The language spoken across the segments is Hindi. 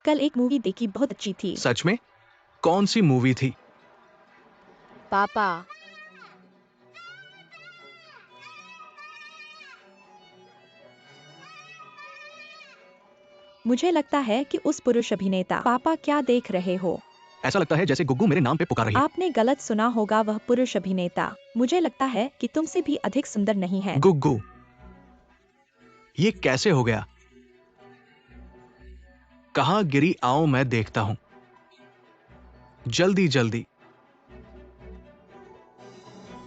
कल एक मूवी देखी, बहुत अच्छी थी। सच में? कौन सी मूवी थी? पापा, मुझे लगता है कि उस पुरुष अभिनेता। पापा, क्या देख रहे हो? ऐसा लगता है जैसे गुग्गू मेरे नाम पे पुकार रही है। आपने गलत सुना होगा, वह पुरुष अभिनेता। मुझे लगता है कि तुमसे भी अधिक सुंदर नहीं है। गुग्गू, ये कैसे हो गया? कहाँ गिरी, आओ मैं देखता हूँ। जल्दी जल्दी।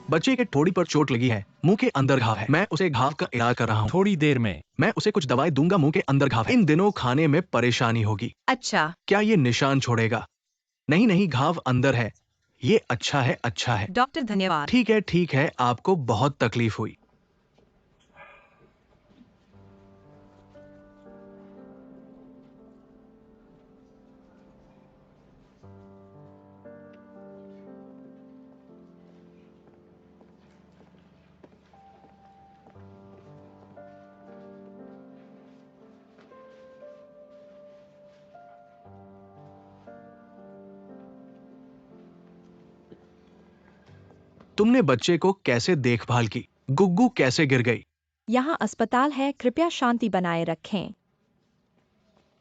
बच्चे के ठोड़ी पर चोट लगी है, मुंह के अंदर घाव है। मैं उसे घाव का इलाज कर रहा हूँ। थोड़ी देर में। मैं उसे कुछ दवाई दूंगा, मुंह के अंदर घाव है। इन दिनों खाने में परेशानी होगी। अच्छा। क्या ये निशान छोड़ेगा? नहीं नहीं, घाव अंदर है। ये अच्छा है, अच्छा है। डॉक्टर धन्यवाद। ठीक है, आपको बहुत तकलीफ हुई। तुमने बच्चे को कैसे देखभाल की? गुग्गू कैसे गिर गई? यहाँ अस्पताल है, कृपया शांति बनाए रखें।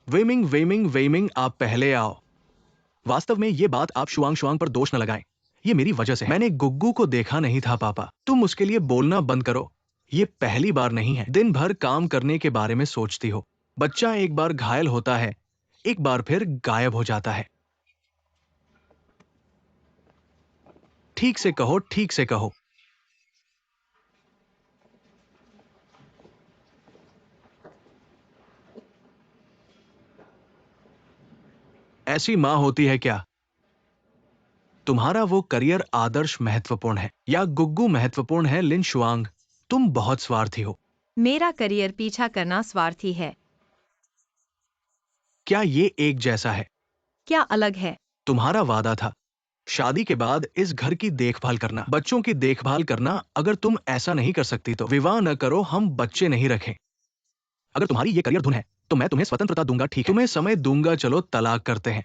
वेमिंग वेमिंग वेमिंग, आप पहले आओ। वास्तव में ये बात आप शुआंग शुआंग पर दोष न लगाएं। ये मेरी वजह से है। मैंने गुग्गू को देखा नहीं था पापा। तुम उसके लिए बोलना बंद करो। ये पहली बार नहीं है। दिन भर काम करने के बारे में सोचती हो। बच्चा एक बार घायल होता है, एक बार फिर गायब हो जाता है। ठीक से कहो, ठीक से कहो। ऐसी मां होती है क्या? तुम्हारा वो करियर आदर्श महत्वपूर्ण है या गुग्गू महत्वपूर्ण है? लिन शुआंग, तुम बहुत स्वार्थी हो। मेरा करियर पीछा करना स्वार्थी है। क्या ये एक जैसा है? क्या अलग है? तुम्हारा वादा था शादी के बाद इस घर की देखभाल करना, बच्चों की देखभाल करना। अगर तुम ऐसा नहीं कर सकती तो विवाह न करो, हम बच्चे नहीं रखें। अगर तुम्हारी ये करियर धुन है तो मैं तुम्हें स्वतंत्रता दूंगा, ठीक है? तुम्हें समय दूंगा, चलो तलाक करते हैं।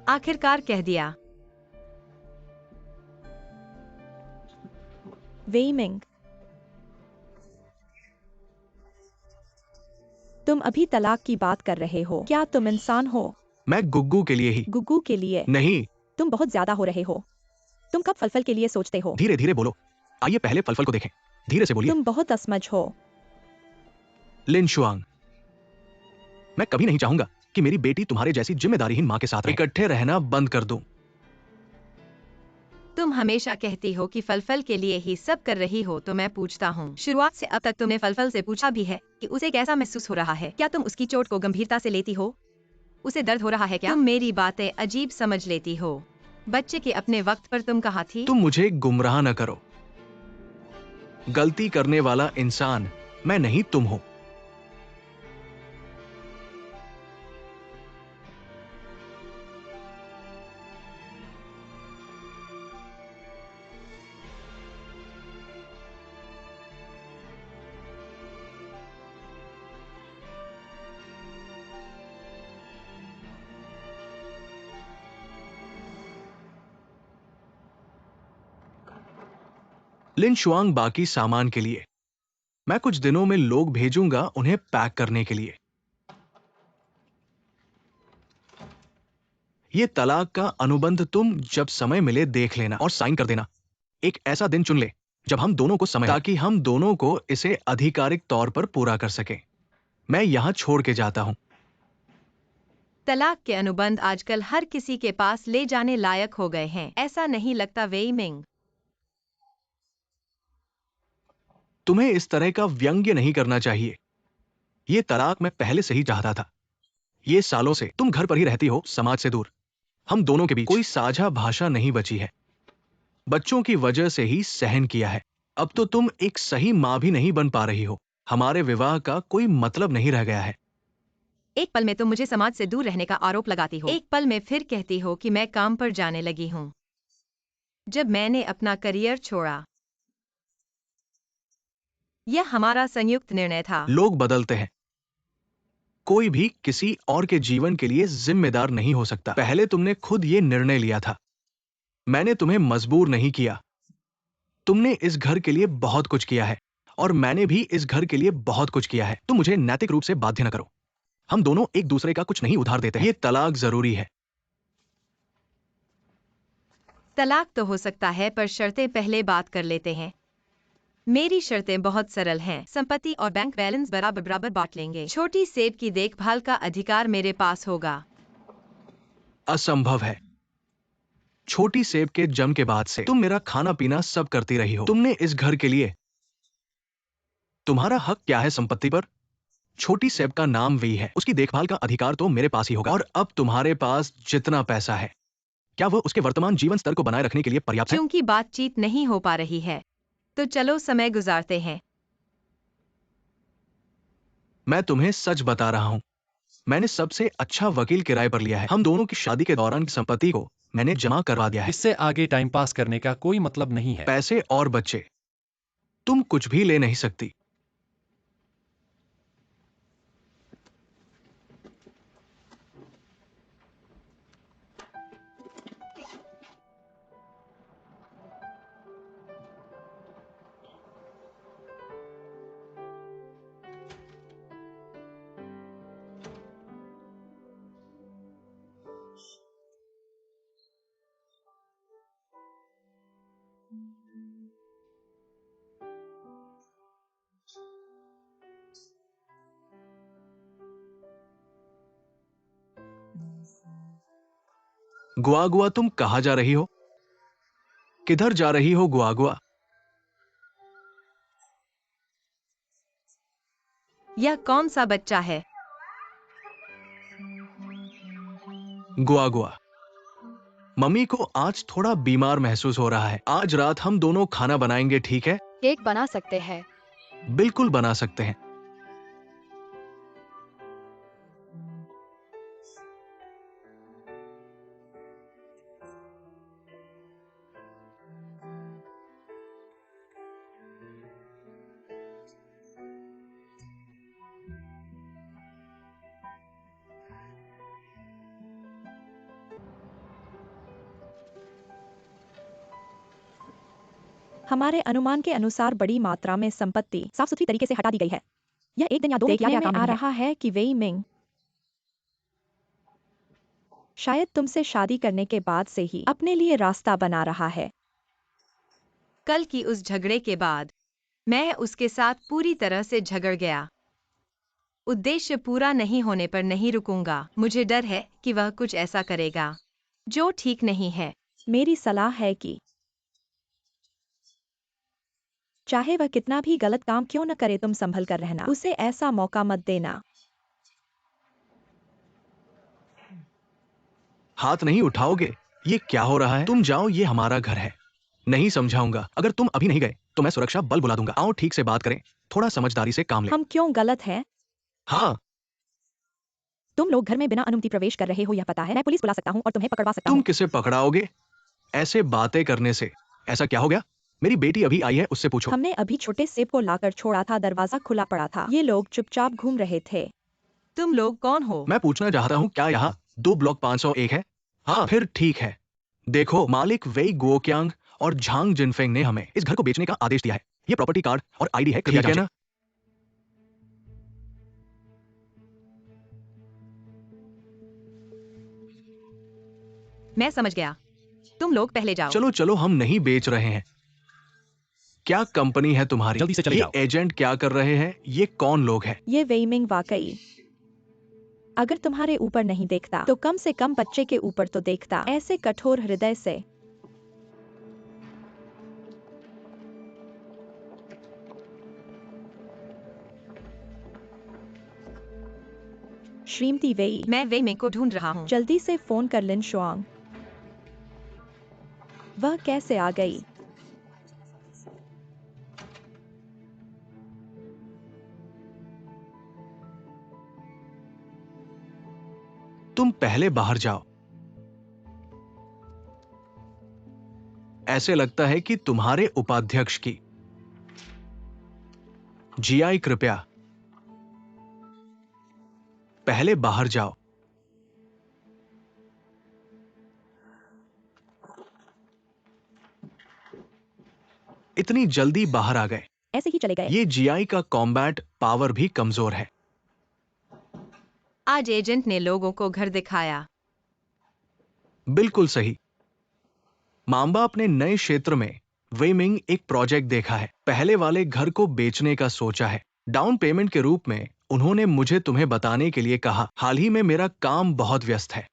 आखिरकार कह दिया। वेइमिंग, तुम अभी तलाक की बात कर रहे हो? क्या तुम इंसान हो? मैं गुग्गू के लिए ही। गुग्गू के लिए नहीं। तुम बहुत ज्यादा हो रहे हो। तुम कब फलफल के लिए सोचते हो? धीरे धीरे बोलो। आइए पहले फलफल को देखें। धीरे से बोलिए। तुम बहुत असमझ हो। लिन शुआंग, मैं कभी नहीं चाहूंगा कि मेरी बेटी तुम्हारे जैसी जिम्मेदारीहीन मां के साथ रहे। इकट्ठे रहना बंद कर दूं। तुम हमेशा कहती हो कि फलफल के लिए ही सब कर रही हो, तो मैं पूछता हूँ, शुरुआत से अब तक तुमने फलफल से पूछा भी है कि उसे कैसा महसूस हो रहा है? क्या तुम उसकी चोट को गंभीरता से लेती हो? उसे दर्द हो रहा है क्या? तुम मेरी बातें अजीब समझ लेती हो। बच्चे के अपने वक्त पर तुम कहाँ थी? तुम मुझे गुमराह न करो। गलती करने वाला इंसान मैं नहीं, तुम हो। लिन शुआंग, बाकी सामान के लिए मैं कुछ दिनों में लोग भेजूंगा उन्हें पैक करने के लिए। ये तलाक का अनुबंध तुम जब समय मिले देख लेना और साइन कर देना। एक ऐसा दिन चुन ले जब हम दोनों को समय, ताकि हम दोनों को इसे आधिकारिक तौर पर पूरा कर सके। मैं यहां छोड़ के जाता हूं। तलाक के अनुबंध आजकल हर किसी के पास ले जाने लायक हो गए हैं, ऐसा नहीं लगता वेइमिंग? तुम्हें इस तरह का व्यंग्य नहीं करना चाहिए। ये तलाक मैं पहले से ही चाहता था। ये सालों से तुम घर पर ही रहती हो, समाज से दूर। हम दोनों के बीच कोई साझा भाषा नहीं बची है। बच्चों की वजह से ही सहन किया है। अब तो तुम एक सही मां भी नहीं बन पा रही हो। हमारे विवाह का कोई मतलब नहीं रह गया है। एक पल में तुम मुझे समाज से दूर रहने का आरोप लगाती हो, एक पल में फिर कहती हो कि मैं काम पर जाने लगी हूँ। जब मैंने अपना करियर छोड़ा, यह हमारा संयुक्त निर्णय था। लोग बदलते हैं, कोई भी किसी और के जीवन के लिए जिम्मेदार नहीं हो सकता। पहले तुमने खुद ये निर्णय लिया था, मैंने तुम्हें मजबूर नहीं किया। तुमने इस घर के लिए बहुत कुछ किया है और मैंने भी इस घर के लिए बहुत कुछ किया है। तुम मुझे नैतिक रूप से बाध्य न करो। हम दोनों एक दूसरे का कुछ नहीं उधार देते हैं। ये तलाक जरूरी है। तलाक तो हो सकता है, पर शर्तें पहले बात कर लेते हैं। मेरी शर्तें बहुत सरल हैं। संपत्ति और बैंक बैलेंस बराबर बराबर बांट लेंगे। छोटी सेब की देखभाल का अधिकार मेरे पास होगा। असंभव है। छोटी सेब के जन्म के बाद से तुम मेरा खाना पीना सब करती रही हो। तुमने इस घर के लिए, तुम्हारा हक क्या है संपत्ति पर? छोटी सेब का नाम वी है, उसकी देखभाल का अधिकार तो मेरे पास ही होगा। और अब तुम्हारे पास जितना पैसा है, क्या वह उसके वर्तमान जीवन स्तर को बनाए रखने के लिए पर्याप्त है? क्योंकि बातचीत नहीं हो पा रही है, तो चलो समय गुजारते हैं। मैं तुम्हें सच बता रहा हूं, मैंने सबसे अच्छा वकील किराए पर लिया है। हम दोनों की शादी के दौरान की संपत्ति को मैंने जमा करवा दिया है। इससे आगे टाइम पास करने का कोई मतलब नहीं है। पैसे और बच्चे, तुम कुछ भी ले नहीं सकती। गुआ गुआ, तुम कहां जा रही हो? किधर जा रही हो गुआ गुआ? यह कौन सा बच्चा है? गुआ गुआ, मम्मी को आज थोड़ा बीमार महसूस हो रहा है। आज रात हम दोनों खाना बनाएंगे, ठीक है? केक बना सकते हैं। बिल्कुल बना सकते हैं। हमारे अनुमान के अनुसार बड़ी मात्रा में संपत्ति साफ सुथरी तरीके से हटा दी गई है। यह एक दिन या दो में किया गया काम नहीं है। आ रहा है कि वेई मिंग शायद तुमसे शादी करने के बाद से ही अपने लिए रास्ता बना रहा है। कल की उस झगड़े के बाद मैं उसके साथ पूरी तरह से झगड़ गया। उद्देश्य पूरा नहीं होने पर नहीं रुकूंगा। मुझे डर है कि वह कुछ ऐसा करेगा जो ठीक नहीं है। मेरी सलाह है कि चाहे वह कितना भी गलत काम क्यों न करे, तुम संभल कर रहना। उसे ऐसा मौका मत देना। हाथ नहीं उठाओगे? ये क्या हो रहा है? तुम जाओ, ये हमारा घर है। नहीं समझाऊंगा। अगर तुम अभी नहीं गए तो मैं सुरक्षा बल बुला दूंगा। आओ, ठीक से बात करें, थोड़ा समझदारी से काम लें। हम क्यों गलत हैं? हाँ, तुम लोग घर में बिना अनुमति प्रवेश कर रहे हो, यह पता है। मैं पुलिस बुला सकता हूँ और तुम्हें पकड़वा सकता तुम हूँ। किसे पकड़ाओगे ऐसे बातें करने से? ऐसा क्या हो गया? मेरी बेटी अभी आई है, उससे पूछो। हमने अभी छोटे सेब को लाकर छोड़ा था, दरवाजा खुला पड़ा था। ये लोग चुपचाप घूम रहे थे। तुम लोग कौन हो? मैं पूछना चाहता हूँ, क्या यहाँ 2 ब्लॉक 501 है? हाँ, फिर ठीक है। देखो, मालिक वेई गुओक्यांग और झांग जिनफेंग ने हमें इस घर को बेचने का आदेश दिया है। ये प्रॉपर्टी कार्ड और आईडी है, कृपया जांचें। मैं समझ गया। तुम लोग पहले जाओ। चलो चलो, हम नहीं बेच रहे हैं। क्या कंपनी है तुम्हारी? जल्दी से चले ये जाओ। एजेंट क्या कर रहे हैं? ये कौन लोग हैं? ये वेइमिंग वाकई अगर तुम्हारे ऊपर नहीं देखता तो कम से कम बच्चे के ऊपर तो देखता। ऐसे कठोर हृदय से। श्रीमती वेई, मैं वे में को ढूंढ रहा हूँ। जल्दी से फोन कर लिन शुआंग। वह कैसे आ गई? तुम पहले बाहर जाओ। ऐसे लगता है कि तुम्हारे उपाध्यक्ष की। जीआई, कृपया पहले बाहर जाओ। इतनी जल्दी बाहर आ गए। ऐसे ही चले गए। ये जीआई का कॉम्बैट पावर भी कमजोर है। आज एजेंट ने लोगों को घर दिखाया। बिल्कुल सही। मांबा अपने नए क्षेत्र में वेमिंग एक प्रोजेक्ट देखा है। पहले वाले घर को बेचने का सोचा है। डाउन पेमेंट के रूप में उन्होंने मुझे तुम्हें बताने के लिए कहा। हाल ही में मेरा काम बहुत व्यस्त है।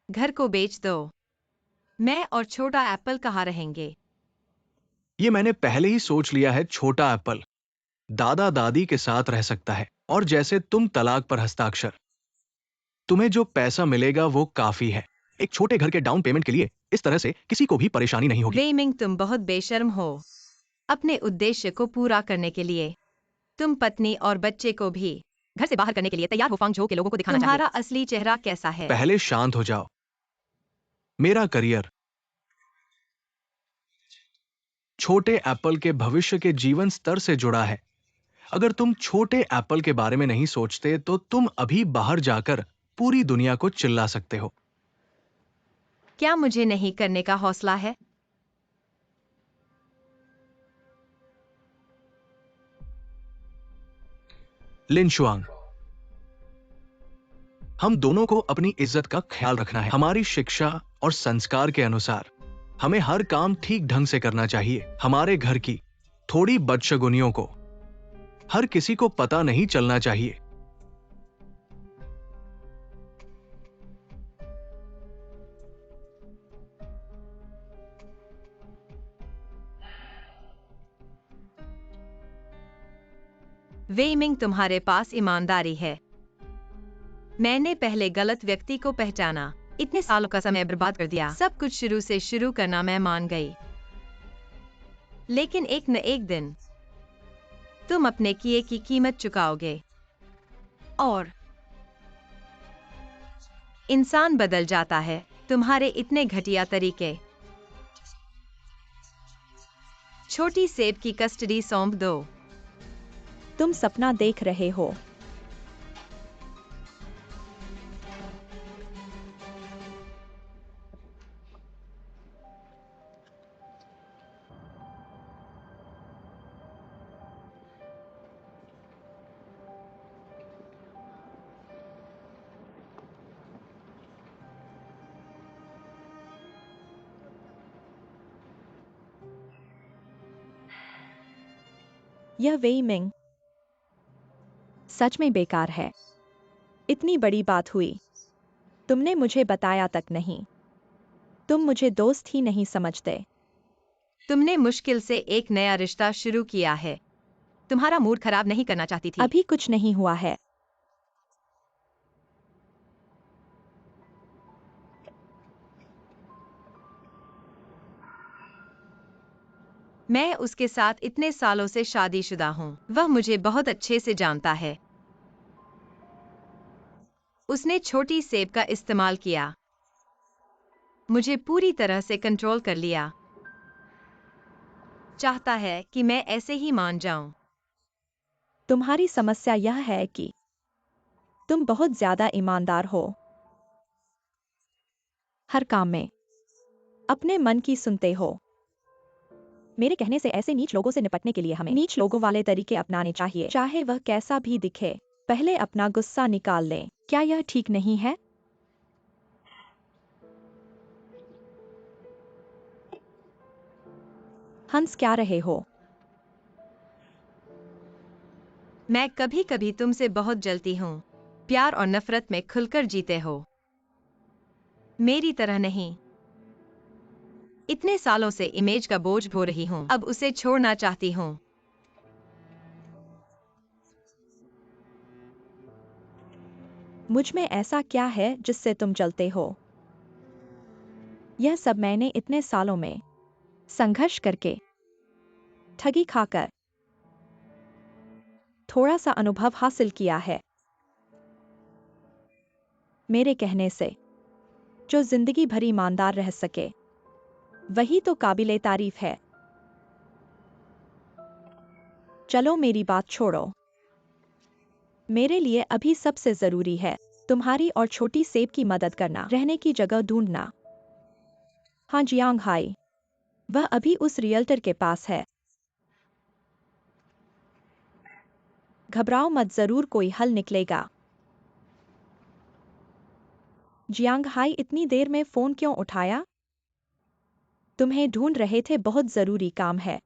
घर को बेच दो। मैं और छोटा एप्पल कहाँ रहेंगे? ये मैंने पहले ही सोच लिया है। छोटा एप्पल दादा दादी के साथ रह सकता है। और जैसे तुम तलाक पर हस्ताक्षर, तुम्हें जो पैसा मिलेगा वो काफी है। एक छोटे घर के डाउन पेमेंट के लिए इस तरह से किसी को भी परेशानी नहीं होगी। वेमिंग, तुम बहुत बेशर्म हो। अपने उद्देश्य को पूरा करने के लिए तुम पत्नी और बच्चे को भी घर से बाहर करने के लिए तैयार हो। फांग झो के लोगों को दिखाना चाहिए। तुम्हारा असली चेहरा कैसा है? पहले शांत हो जाओ। मेरा करियर छोटे एप्पल के भविष्य के जीवन स्तर से जुड़ा है। अगर तुम छोटे एप्पल के बारे में नहीं सोचते तो तुम अभी बाहर जाकर पूरी दुनिया को चिल्ला सकते हो। क्या मुझे नहीं करने का हौसला है? लिन शुआंग, हम दोनों को अपनी इज्जत का ख्याल रखना है। हमारी शिक्षा और संस्कार के अनुसार हमें हर काम ठीक ढंग से करना चाहिए। हमारे घर की थोड़ी बदशगुनियों को हर किसी को पता नहीं चलना चाहिए। वेमिंग, तुम्हारे पास ईमानदारी है। मैंने पहले गलत व्यक्ति को पहचाना। इतने सालों का समय बर्बाद कर दिया। सब कुछ शुरू से शुरू करना मैं मान गई। लेकिन एक न एक दिन तुम अपने किए की कीमत चुकाओगे। और इंसान बदल जाता है। तुम्हारे इतने घटिया तरीके। छोटी सेब की कस्टडी सौंप दो। तुम सपना देख रहे हो। यह वेइमिंग सच में बेकार है। इतनी बड़ी बात हुई, तुमने मुझे बताया तक नहीं। तुम मुझे दोस्त ही नहीं समझते। तुमने मुश्किल से एक नया रिश्ता शुरू किया है। तुम्हारा मूड खराब नहीं करना चाहती थी। अभी कुछ नहीं हुआ है। मैं उसके साथ इतने सालों से शादीशुदा हूँ। वह मुझे बहुत अच्छे से जानता है। उसने छोटी सेब का इस्तेमाल किया। मुझे पूरी तरह से कंट्रोल कर लिया। चाहता है कि मैं ऐसे ही मान जाऊं। तुम्हारी समस्या यह है कि तुम बहुत ज्यादा ईमानदार हो। हर काम में अपने मन की सुनते हो। मेरे कहने से ऐसे नीच लोगों से निपटने के लिए हमें नीच लोगों वाले तरीके अपनाने चाहिए, चाहे वह कैसा भी दिखे। पहले अपना गुस्सा निकाल लें। क्या यह ठीक नहीं है? हंस क्या रहे हो? मैं कभी कभी तुमसे बहुत जलती हूँ। प्यार और नफरत में खुलकर जीते हो। मेरी तरह नहीं। इतने सालों से इमेज का बोझ ढो रही हूँ। अब उसे छोड़ना चाहती हूँ। मुझ में ऐसा क्या है जिससे तुम जलते हो? यह सब मैंने इतने सालों में संघर्ष करके, ठगी खाकर, थोड़ा सा अनुभव हासिल किया है। मेरे कहने से जो जिंदगी भर ईमानदार रह सके वही तो काबिले तारीफ है। चलो मेरी बात छोड़ो। मेरे लिए अभी सबसे जरूरी है तुम्हारी और छोटी सेब की मदद करना, रहने की जगह ढूंढना। हाँ जियांग हाई, वह अभी उस रियल्टर के पास है। घबराओ मत, जरूर कोई हल निकलेगा। जियांग हाई, इतनी देर में फोन क्यों उठाया? तुम्हें ढूंढ रहे थे, बहुत जरूरी काम है।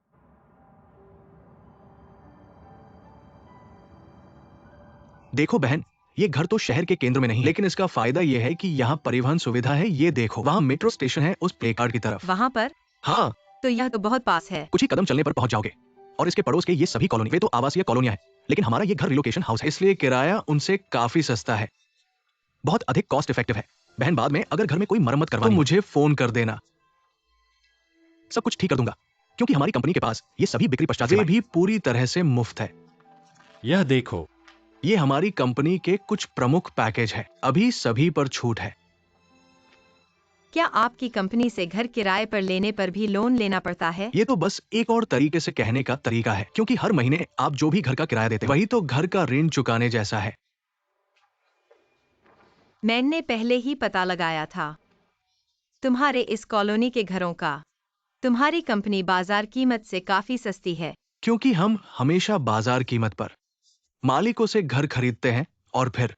देखो बहन, ये घर तो शहर के केंद्र में नहीं, लेकिन इसका फायदा ये है कि यहाँ परिवहन सुविधा है। ये देखो, वहाँ मेट्रो स्टेशन है उस प्ले कार्ड की तरफ। वहाँ पर? हाँ, तो यह तो बहुत पास है। कुछ ही कदम चलने पर पहुंच जाओगे। और इसके पड़ोस के ये सभी कॉलोनी, वे तो आवासीय कॉलोनियां हैं, लेकिन हमारा ये घर रिलोकेशन हाउस है, इसलिए किराया उनसे काफी सस्ता है, बहुत अधिक कॉस्ट इफेक्टिव है। बहन, बाद में अगर घर में कोई मरम्मत करवानी तो मुझे फोन कर देना, सब कुछ ठीक कर दूंगा, क्योंकि हमारी कंपनी के पास ये सभी बिक्री पश्चात सेवाएं भी पूरी तरह से मुफ्त है। यह देखो, ये हमारी कंपनी के कुछ प्रमुख पैकेज है, अभी सभी पर छूट है। क्या आपकी कंपनी से घर किराए पर लेने पर भी लोन लेना पड़ता है? ये तो बस एक और तरीके से कहने का तरीका है, क्योंकि हर महीने आप जो भी घर का किराया देते हैं, वही तो घर का ऋण चुकाने जैसा है। मैंने पहले ही पता लगाया था तुम्हारे इस कॉलोनी के घरों का। तुम्हारी कंपनी बाजार कीमत से काफी सस्ती है। क्योंकि हम हमेशा बाजार कीमत पर मालिकों से घर खरीदते हैं और फिर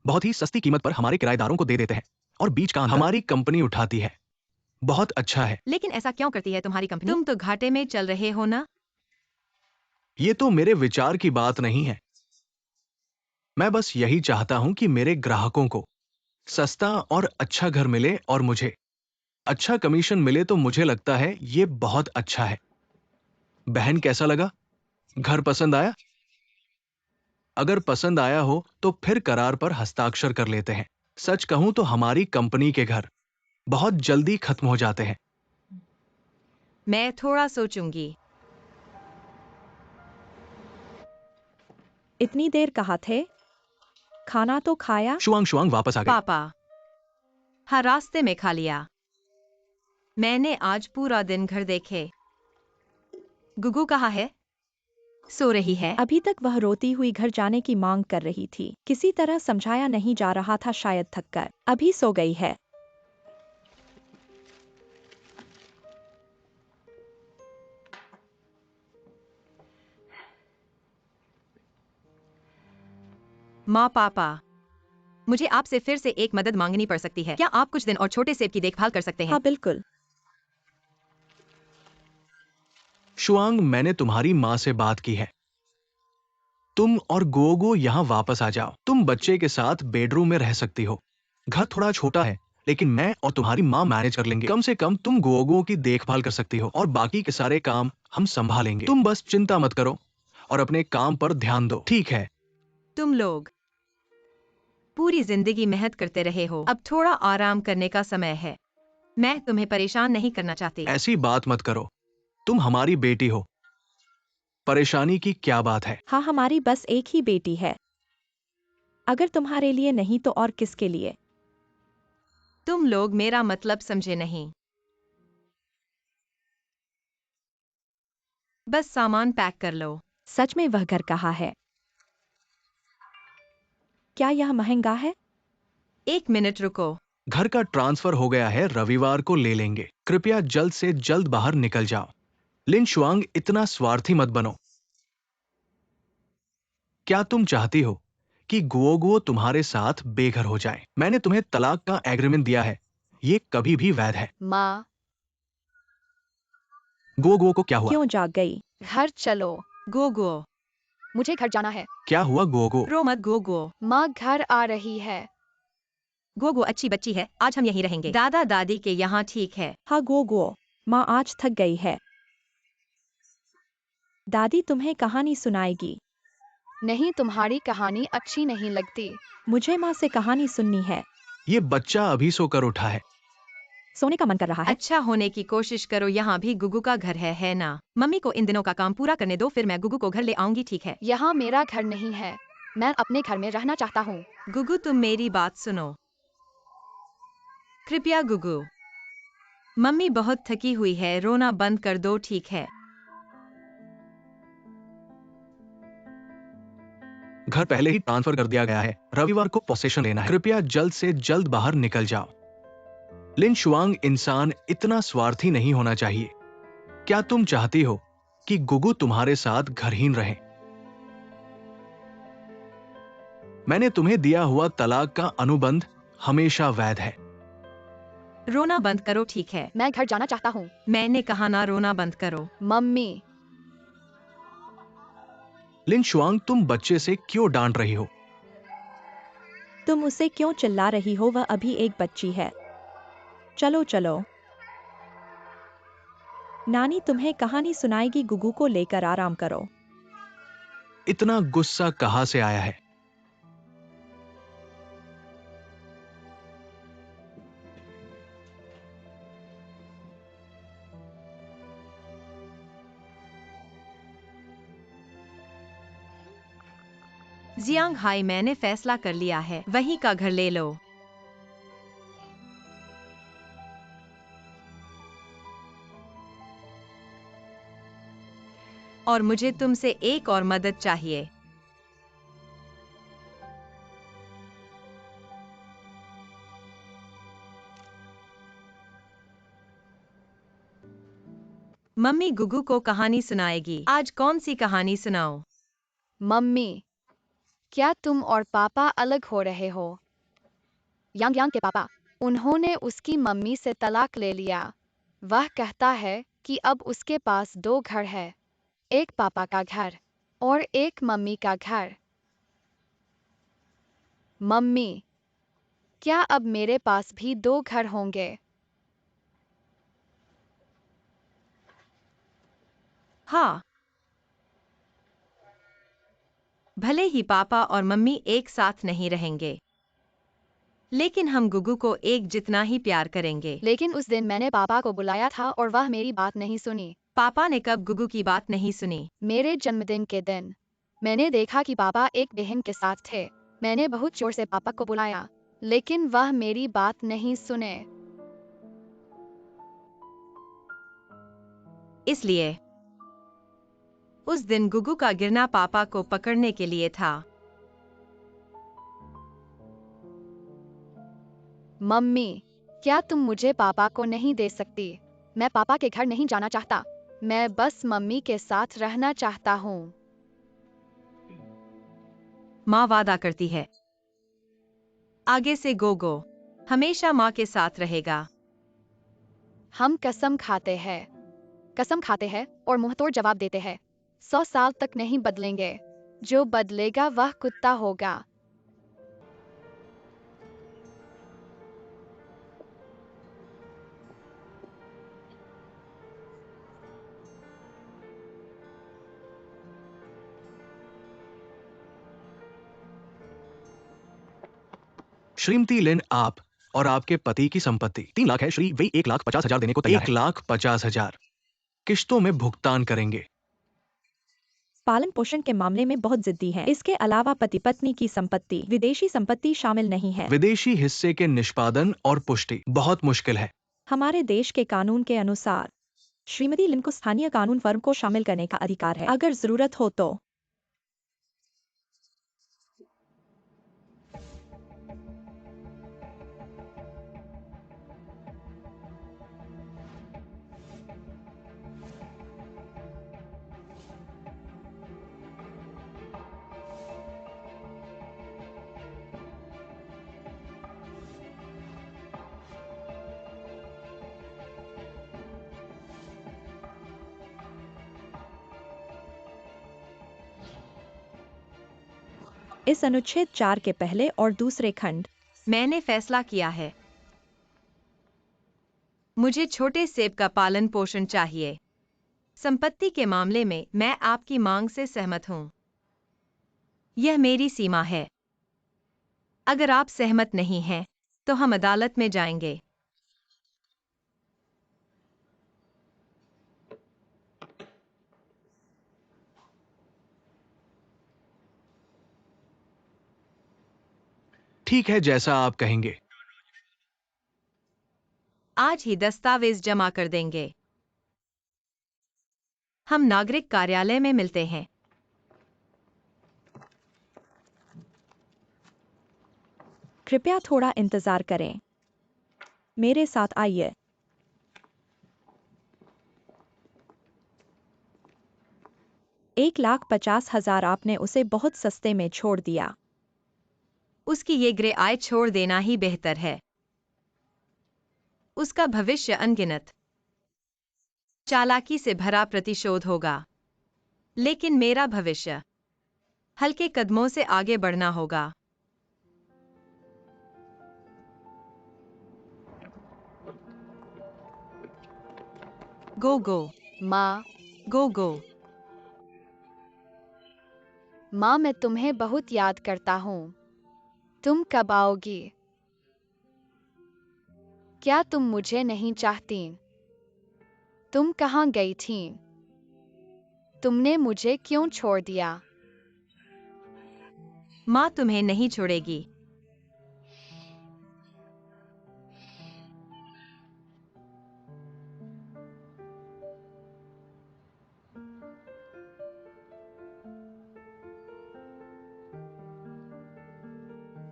बहुत ही सस्ती कीमत पर हमारे किराएदारों को दे देते हैं, और बीच का अंतर हमारी कंपनी उठाती है। बहुत अच्छा है। लेकिन ऐसा क्यों करती है तुम्हारी कंपनी? तुम तो घाटे में चल रहे हो ना? ये तो मेरे विचार की बात नहीं है, मैं बस यही चाहता हूं कि मेरे ग्राहकों को सस्ता और अच्छा घर मिले और मुझे अच्छा कमीशन मिले, तो मुझे लगता है ये बहुत अच्छा है। बहन, कैसा लगा? घर पसंद आया? अगर पसंद आया हो तो फिर करार पर हस्ताक्षर कर लेते हैं। सच कहूं तो हमारी कंपनी के घर बहुत जल्दी खत्म हो जाते हैं। मैं थोड़ा सोचूंगी। इतनी देर कहाँ थे? खाना तो खाया? शुआंग शुआंग वापस आ गई। पापा, हाँ, रास्ते में खा लिया। मैंने आज पूरा दिन घर देखे। गुगु कहाँ है? सो रही है। अभी तक वह रोती हुई घर जाने की मांग कर रही थी। किसी तरह समझाया नहीं जा रहा था, शायद थककर अभी सो गई है। माँ, पापा, मुझे आपसे फिर से एक मदद मांगनी पड़ सकती है। क्या आप कुछ दिन और छोटे सेब की देखभाल कर सकते हैं? हाँ बिल्कुल। शुआंग, मैंने तुम्हारी माँ से बात की है, तुम और गोगो यहाँ वापस आ जाओ। तुम बच्चे के साथ बेडरूम में रह सकती हो। घर थोड़ा छोटा है, लेकिन मैं और तुम्हारी माँ मैनेज कर लेंगे। कम से कम तुम गोगो की देखभाल कर सकती हो, और बाकी के सारे काम हम संभालेंगे। तुम बस चिंता मत करो और अपने काम पर ध्यान दो, ठीक है? तुम लोग पूरी जिंदगी मेहनत करते रहे हो, अब थोड़ा आराम करने का समय है। मैं तुम्हें परेशान नहीं करना चाहती। ऐसी बात मत करो, तुम हमारी बेटी हो, परेशानी की क्या बात है? हाँ, हमारी बस एक ही बेटी है। अगर तुम्हारे लिए नहीं तो और किसके लिए? तुम लोग मेरा मतलब समझे नहीं। बस सामान पैक कर लो। सच में वह घर कहाँ है? क्या यह महंगा है? एक मिनट रुको। घर का ट्रांसफर हो गया है, रविवार को ले लेंगे। कृपया जल्द से जल्द बाहर निकल जाओ। लिन शुआंग, इतना स्वार्थी मत बनो। क्या तुम चाहती हो कि गुओगुओ तुम्हारे साथ बेघर हो जाए? मैंने तुम्हें तलाक का एग्रीमेंट दिया है, ये कभी भी वैध है। माँ, गुओगुओ को क्या हुआ? क्यों जाग गई? घर चलो। गोगो, मुझे घर जाना है। क्या हुआ गुओगुओ? रो मत गोगो। माँ घर आ रही है। गोगो अच्छी बच्ची है, आज हम यहीं रहेंगे। दादा दादी के यहाँ ठीक है। हाँ गोगो, माँ आज थक गई है। दादी तुम्हें कहानी सुनाएगी। नहीं, तुम्हारी कहानी अच्छी नहीं लगती। मुझे माँ से कहानी सुननी है। ये बच्चा अभी सोकर उठा है। सोने का मन कर रहा है। अच्छा होने की कोशिश करो, यहाँ भी गुगु का घर है ना? मम्मी को इन दिनों का काम पूरा करने दो, फिर मैं गुगु को घर ले आऊंगी, ठीक है? यहाँ मेरा घर नहीं है, मैं अपने घर में रहना चाहता हूँ। गुगु, तुम मेरी बात सुनो। कृपया गुगु, मम्मी बहुत थकी हुई है, रोना बंद कर दो, ठीक है? घर पहले ही ट्रांसफर कर दिया गया है, रविवार को पोसेशन लेना है। कृपया जल्द से जल्द बाहर निकल जाओ। लिन शुआंग, इंसान इतना स्वार्थी नहीं होना चाहिए। क्या तुम चाहती हो कि गुगु तुम्हारे साथ घरहीन रहे? मैंने तुम्हें दिया हुआ तलाक का अनुबंध हमेशा वैध है। रोना बंद करो, ठीक है? मैं घर जाना चाहता हूँ। मैंने कहा ना, रोना बंद करो। मम्मी, लिन शुआंग, तुम बच्चे से क्यों डांट रही हो? तुम उसे क्यों चिल्ला रही हो? वह अभी एक बच्ची है। चलो चलो, नानी तुम्हें कहानी सुनाएगी। गुगु को लेकर आराम करो। इतना गुस्सा कहां से आया है? जियांग हाई, मैंने फैसला कर लिया है, वहीं का घर ले लो। और मुझे तुमसे एक और मदद चाहिए। मम्मी गुगु को कहानी सुनाएगी। आज कौन सी कहानी सुनाओ? मम्मी, क्या तुम और पापा अलग हो रहे हो? यांग यांग के पापा, उन्होंने उसकी मम्मी से तलाक ले लिया। वह कहता है कि अब उसके पास 2 घर है, एक पापा का घर और एक मम्मी का घर। मम्मी, क्या अब मेरे पास भी 2 घर होंगे? हाँ, भले ही पापा और मम्मी एक साथ नहीं रहेंगे, लेकिन हम गुगु को एक जितना ही प्यार करेंगे। लेकिन उस दिन मैंने पापा को बुलाया था और वह मेरी बात नहीं सुनी। पापा ने कब गुगु की बात नहीं सुनी? मेरे जन्मदिन के दिन मैंने देखा कि पापा एक बहन के साथ थे। मैंने बहुत जोर से पापा को बुलाया, लेकिन वह मेरी बात नहीं सुने। इसलिए उस दिन गुगु का गिरना पापा को पकड़ने के लिए था। मम्मी, क्या तुम मुझे पापा को नहीं दे सकती? मैं पापा के घर नहीं जाना चाहता। मैं बस मम्मी के साथ रहना चाहता हूँ। माँ वादा करती है, आगे से गोगो हमेशा माँ के साथ रहेगा। हम कसम खाते हैं और मुंहतोड़ जवाब देते हैं। 100 साल तक नहीं बदलेंगे। जो बदलेगा वह कुत्ता होगा। श्रीमती लिन, आप और आपके पति की संपत्ति 3 लाख है श्री। वे 1,50,000 देने को तैयार है। 1,50,000 किश्तों में भुगतान करेंगे। पालन पोषण के मामले में बहुत जिद्दी हैं। इसके अलावा पति पत्नी की संपत्ति, विदेशी संपत्ति शामिल नहीं है। विदेशी हिस्से के निष्पादन और पुष्टि बहुत मुश्किल है। हमारे देश के कानून के अनुसार श्रीमती लिन को स्थानीय कानून फर्म को शामिल करने का अधिकार है, अगर जरूरत हो तो। इस अनुच्छेद 4 के पहले और दूसरे खंड। मैंने फैसला किया है, मुझे छोटे सेब का पालन पोषण चाहिए। संपत्ति के मामले में मैं आपकी मांग से सहमत हूँ। यह मेरी सीमा है। अगर आप सहमत नहीं हैं, तो हम अदालत में जाएंगे। ठीक है, जैसा आप कहेंगे। आज ही दस्तावेज जमा कर देंगे। हम नागरिक कार्यालय में मिलते हैं। कृपया थोड़ा इंतजार करें। मेरे साथ आइए। $1,50,000 आपने उसे बहुत सस्ते में छोड़ दिया। उसकी ये ग्रे आय छोड़ देना ही बेहतर है। उसका भविष्य अनगिनत चालाकी से भरा प्रतिशोध होगा, लेकिन मेरा भविष्य हल्के कदमों से आगे बढ़ना होगा। गो गो माँ, गो गो। माँ मैं तुम्हें बहुत याद करता हूँ। तुम कब आओगी? क्या तुम मुझे नहीं चाहती? तुम कहाँ गई थी? तुमने मुझे क्यों छोड़ दिया? माँ तुम्हें नहीं छोड़ेगी।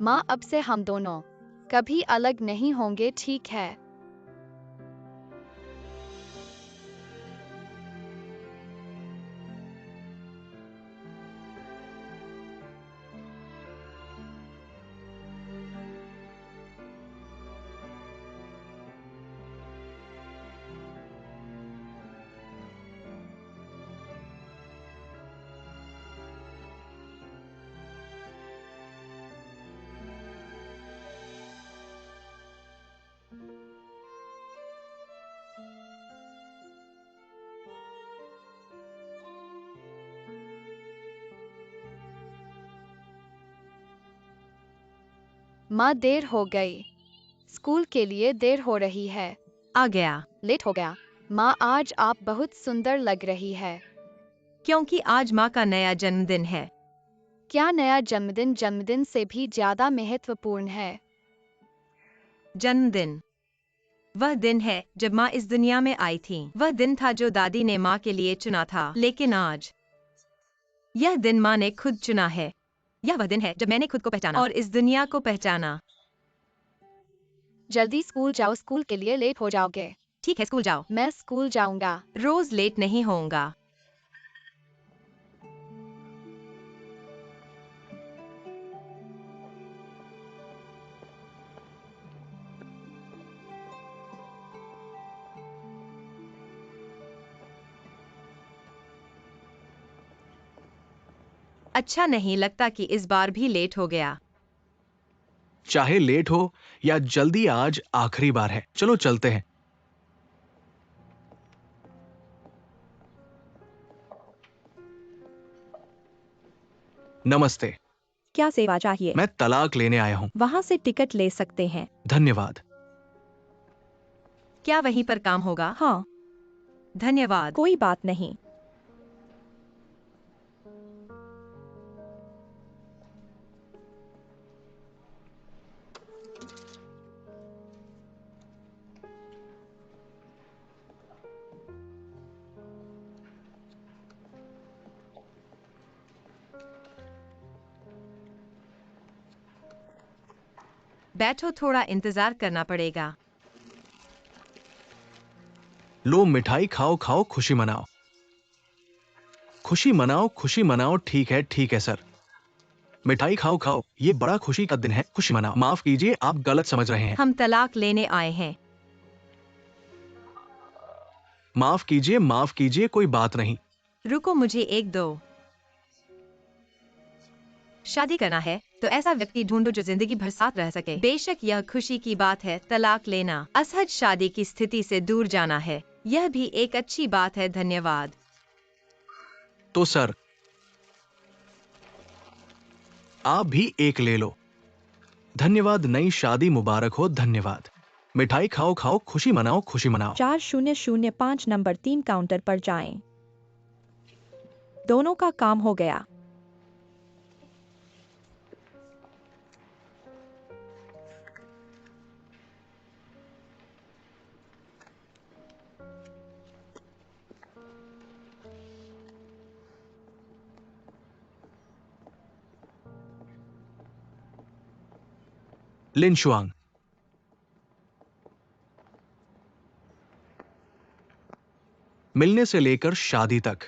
माँ अब से हम दोनों कभी अलग नहीं होंगे, ठीक है? माँ देर हो गई। स्कूल के लिए देर हो रही है। आ गया, लेट हो गया। माँ आज आप बहुत सुंदर लग रही है। क्योंकि आज माँ का नया जन्मदिन है। क्या नया जन्मदिन जन्मदिन से भी ज्यादा महत्वपूर्ण है? जन्मदिन वह दिन है जब माँ इस दुनिया में आई थी। वह दिन था जो दादी ने माँ के लिए चुना था। लेकिन आज यह दिन माँ ने खुद चुना है। यह वह दिन है जब मैंने खुद को पहचाना और इस दुनिया को पहचाना। जल्दी स्कूल जाओ, स्कूल के लिए लेट हो जाओगे। ठीक है, स्कूल जाओ। मैं स्कूल जाऊंगा। रोज लेट नहीं होऊंगा। अच्छा नहीं लगता कि इस बार भी लेट हो गया। चाहे लेट हो या जल्दी, आज आखिरी बार है। चलो चलते हैं। नमस्ते। क्या सेवा चाहिए? मैं तलाक लेने आया हूँ। वहाँ से टिकट ले सकते हैं। धन्यवाद। क्या वहीं पर काम होगा? हाँ, धन्यवाद। कोई बात नहीं। बैठो, थोड़ा इंतजार करना पड़ेगा। लो मिठाई खाओ, खाओ, खुशी मनाओ। खुशी मनाओ, खुशी मनाओ। ठीक है सर। मिठाई खाओ, खाओ। ये बड़ा खुशी का दिन है, खुशी मनाओ। माफ कीजिए, आप गलत समझ रहे हैं। हम तलाक लेने आए हैं। माफ कीजिए, कोई बात नहीं। रुको, मुझे एक दो। शादी करना है तो ऐसा व्यक्ति ढूंढो जो जिंदगी भर साथ रह सके। बेशक यह खुशी की बात है। तलाक लेना असहज शादी की स्थिति से दूर जाना है। यह भी एक अच्छी बात है। धन्यवाद। तो सर, आप भी एक ले लो। धन्यवाद। नई शादी मुबारक हो। धन्यवाद। मिठाई खाओ, खाओ, खुशी मनाओ, खुशी मनाओ। 4005 नंबर 3 काउंटर पर जाएं। दोनों का काम हो गया। लिन शुआंग। मिलने से लेकर शादी तक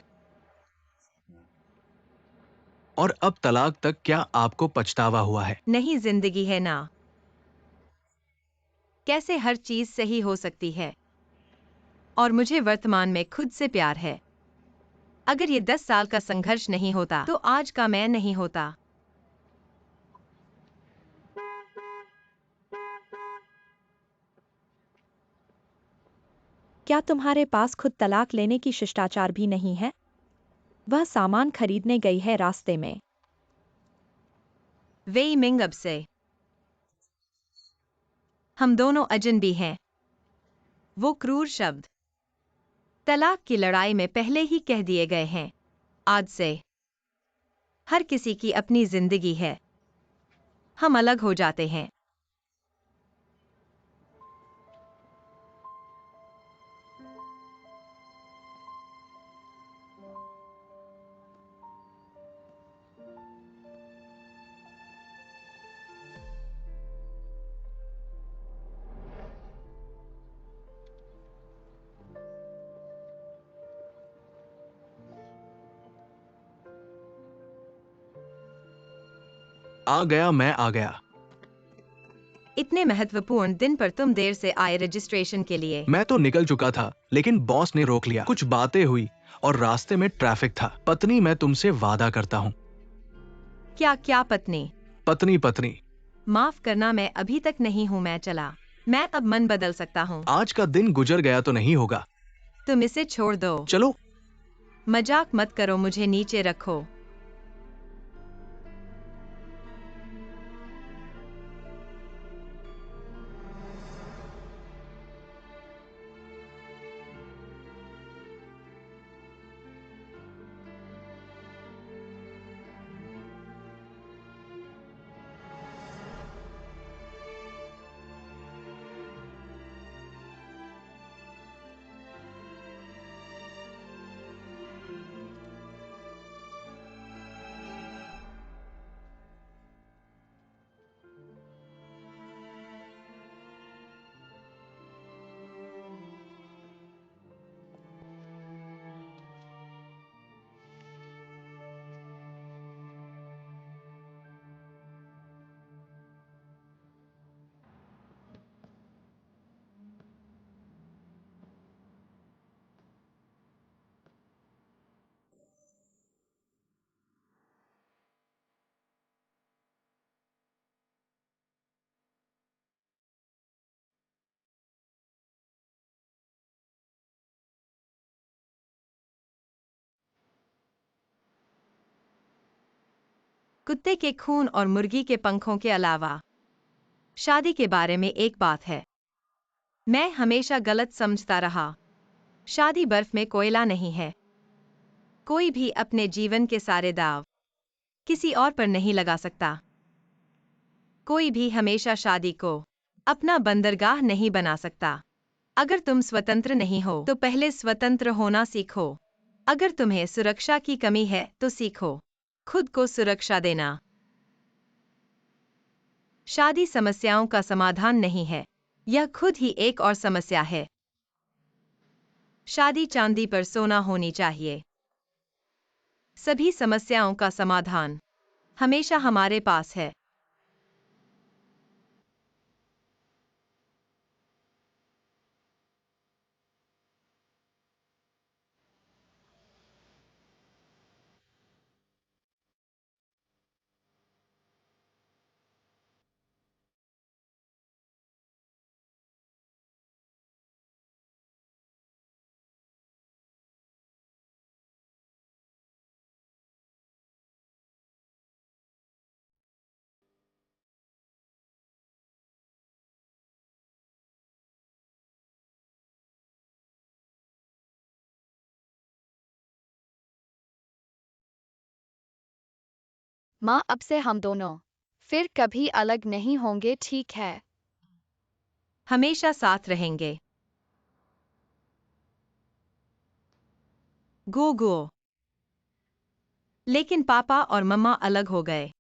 और अब तलाक तक, क्या आपको पछतावा हुआ है? नहीं, जिंदगी है ना। कैसे हर चीज सही हो सकती है? और मुझे वर्तमान में खुद से प्यार है। अगर ये 10 साल का संघर्ष नहीं होता तो आज का मैं नहीं होता। क्या तुम्हारे पास खुद तलाक लेने की शिष्टाचार भी नहीं है? वह सामान खरीदने गई है रास्ते में। वेई मिंग, अब से हम दोनों अजनबी हैं। वो क्रूर शब्द तलाक की लड़ाई में पहले ही कह दिए गए हैं। आज से हर किसी की अपनी जिंदगी है। हम अलग हो जाते हैं। आ गया, मैं आ गया। इतने महत्वपूर्ण दिन पर तुम देर से आए रजिस्ट्रेशन के लिए। मैं तो निकल चुका था, लेकिन बॉस ने रोक लिया। कुछ बातें हुई और रास्ते में ट्रैफिक था। पत्नी, मैं तुमसे वादा करता हूँ। क्या क्या पत्नी? पत्नी पत्नी। माफ करना, मैं अभी तक नहीं हूँ। मैं चला। मैं अब मन बदल सकता हूँ। आज का दिन गुजर गया तो नहीं होगा। तुम इसे छोड़ दो। चलो। मजाक मत करो, मुझे नीचे रखो। कुत्ते के खून और मुर्गी के पंखों के अलावा शादी के बारे में एक बात है। मैं हमेशा गलत समझता रहा। शादी बर्फ में कोयला नहीं है। कोई भी अपने जीवन के सारे दाव किसी और पर नहीं लगा सकता। कोई भी हमेशा शादी को अपना बंदरगाह नहीं बना सकता। अगर तुम स्वतंत्र नहीं हो तो पहले स्वतंत्र होना सीखो। अगर तुम्हें सुरक्षा की कमी है तो सीखो खुद को सुरक्षा देना। शादी समस्याओं का समाधान नहीं है, यह खुद ही एक और समस्या है। शादी चांदी पर सोना होनी चाहिए। सभी समस्याओं का समाधान हमेशा हमारे पास है। माँ, अब से हम दोनों फिर कभी अलग नहीं होंगे, ठीक है? हमेशा साथ रहेंगे। गो गो। लेकिन पापा और मम्मा अलग हो गए।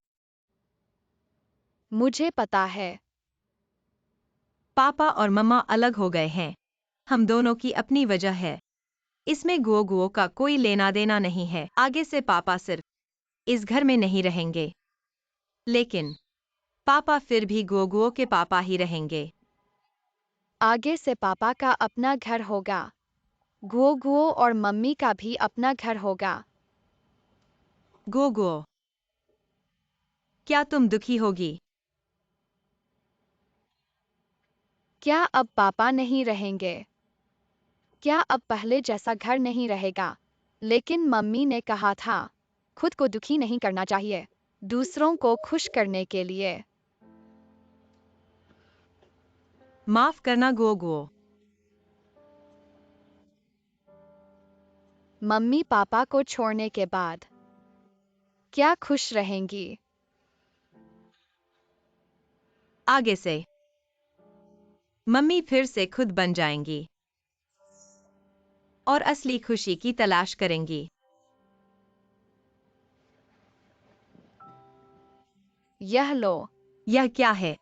मुझे पता है। पापा और मम्मा अलग हो गए हैं। हम दोनों की अपनी वजह है। इसमें गुओ का कोई लेना देना नहीं है। आगे से पापा सिर्फ इस घर में नहीं रहेंगे, लेकिन पापा फिर भी गुओ के पापा ही रहेंगे। आगे से पापा का अपना घर होगा। गुओ और मम्मी का भी अपना घर होगा। गुओ, क्या तुम दुखी होगी? क्या अब पापा नहीं रहेंगे? क्या अब पहले जैसा घर नहीं रहेगा? लेकिन मम्मी ने कहा था, खुद को दुखी नहीं करना चाहिए, दूसरों को खुश करने के लिए। माफ करना गुओ। मम्मी पापा को छोड़ने के बाद क्या खुश रहेंगी? आगे से मम्मी फिर से खुद बन जाएंगी और असली खुशी की तलाश करेंगी। यह लो। यह क्या है?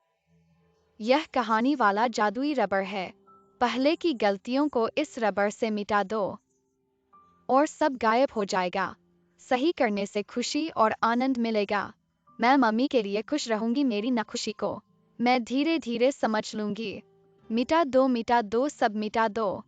यह कहानी वाला जादुई रबर है। पहले की गलतियों को इस रबर से मिटा दो और सब गायब हो जाएगा। सही करने से खुशी और आनंद मिलेगा। मैं मम्मी के लिए खुश रहूंगी, मेरी नाखुशी को मैं धीरे धीरे समझ लूंगी। मिटा दो, सब मिटा दो।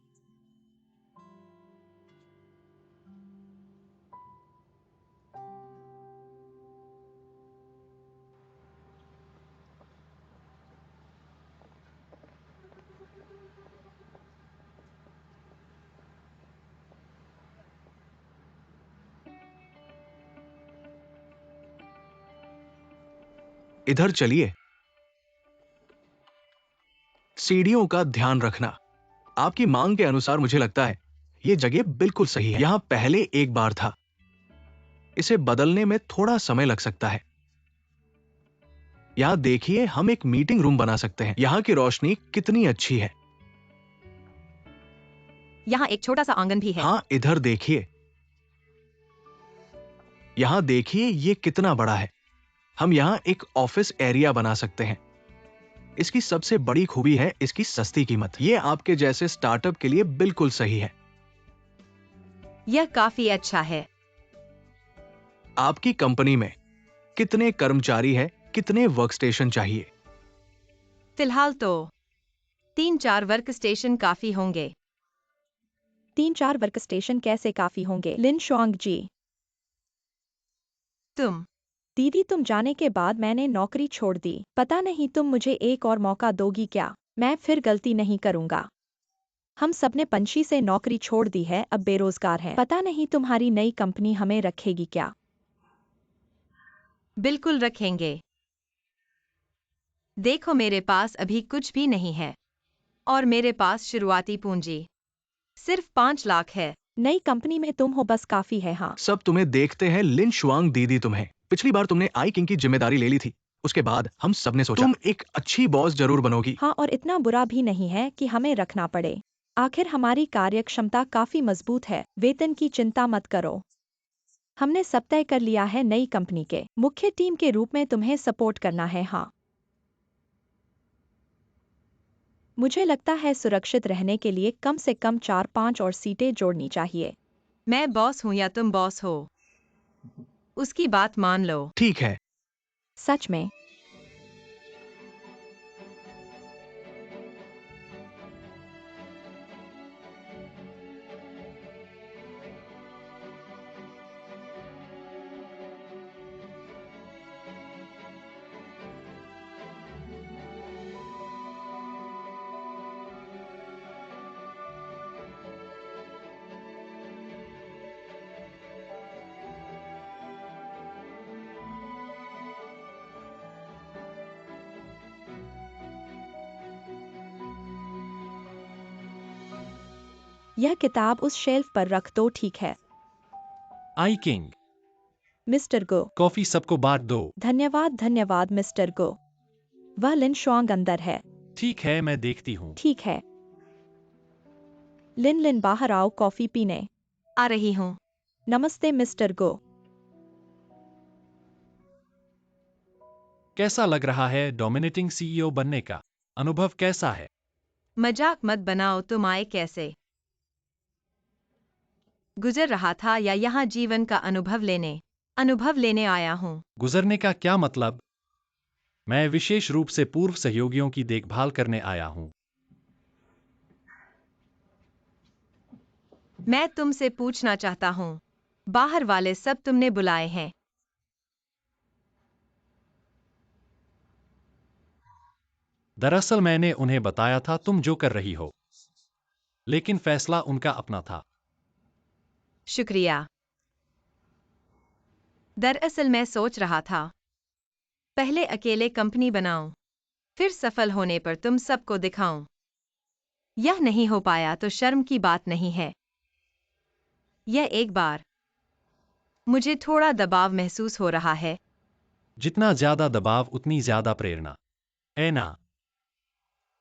इधर चलिए। सीढ़ियों का ध्यान रखना। आपकी मांग के अनुसार मुझे लगता है ये जगह बिल्कुल सही है। यहां पहले एक बार था, इसे बदलने में थोड़ा समय लग सकता है। यहां देखिए, हम एक मीटिंग रूम बना सकते हैं। यहां की रोशनी कितनी अच्छी है। यहाँ एक छोटा सा आंगन भी है। हाँ, इधर देखिए। यहां देखिए, ये कितना बड़ा है। हम यहां एक ऑफिस एरिया बना सकते हैं। इसकी सबसे बड़ी खूबी है इसकी सस्ती कीमत। ये आपके जैसे स्टार्टअप के लिए बिल्कुल सही है। यह काफी अच्छा है। आपकी कंपनी में कितने कर्मचारी हैं? कितने वर्कस्टेशन चाहिए? फिलहाल तो 3-4 वर्क स्टेशन काफी होंगे। 3-4 वर्क स्टेशन कैसे काफी होंगे? लिन शुआंग जी, तुम दीदी तुम जाने के बाद मैंने नौकरी छोड़ दी। पता नहीं तुम मुझे एक और मौका दोगी क्या? मैं फिर गलती नहीं करूंगा। हम सबने पंछी से नौकरी छोड़ दी है, अब बेरोजगार हैं। पता नहीं तुम्हारी नई कंपनी हमें रखेगी क्या? बिल्कुल रखेंगे। देखो, मेरे पास अभी कुछ भी नहीं है और मेरे पास शुरुआती पूंजी सिर्फ 5 लाख है। नई कंपनी में तुम हो बस काफी है। हाँ, सब तुम्हें देखते हैं लिन शुआंग दीदी। तुम्हें पिछली बार तुमने आई किंग की जिम्मेदारी ले ली थी, उसके बाद हम सबने सोचा तुम एक अच्छी बॉस जरूर बनोगी। हाँ, और इतना बुरा भी नहीं है कि हमें रखना पड़े। आखिर हमारी कार्यक्षमता काफी मजबूत है। वेतन की चिंता मत करो। हमने सब तय कर लिया है। नई कंपनी के मुख्य टीम के रूप में तुम्हें सपोर्ट करना है। हाँ, मुझे लगता है सुरक्षित रहने के लिए कम से कम 4-5 और सीटें जोड़नी चाहिए। मैं बॉस हूं या तुम बॉस हो, उसकी बात मान लो। ठीक है। सच में यह किताब उस शेल्फ पर रख दो, ठीक है? आई किंग, मिस्टर गो। कॉफी सबको बांट दो। धन्यवाद मिस्टर गो। वह लिन शुआंग अंदर है। ठीक है, मैं देखती हूँ। ठीक है। लिन बाहर आओ कॉफी पीने। आ रही हूँ। नमस्ते मिस्टर गो। कैसा लग रहा है डोमिनेटिंग सीईओ बनने का? अनुभव कैसा है? मजाक मत बनाओ, तुम आए कैसे? गुजर रहा था या यहाँ जीवन का अनुभव लेने आया हूँ। गुजरने का क्या मतलब? मैं विशेष रूप से पूर्व सहयोगियों की देखभाल करने आया हूँ। मैं तुमसे पूछना चाहता हूँ, बाहर वाले सब तुमने बुलाए हैं? दरअसल मैंने उन्हें बताया था तुम जो कर रही हो, लेकिन फैसला उनका अपना था। शुक्रिया। दरअसल मैं सोच रहा था, पहले अकेले कंपनी बनाऊं, फिर सफल होने पर तुम सबको दिखाऊं। यह नहीं हो पाया तो शर्म की बात नहीं है। यह एक बार मुझे थोड़ा दबाव महसूस हो रहा है। जितना ज्यादा दबाव उतनी ज्यादा प्रेरणा, है ना?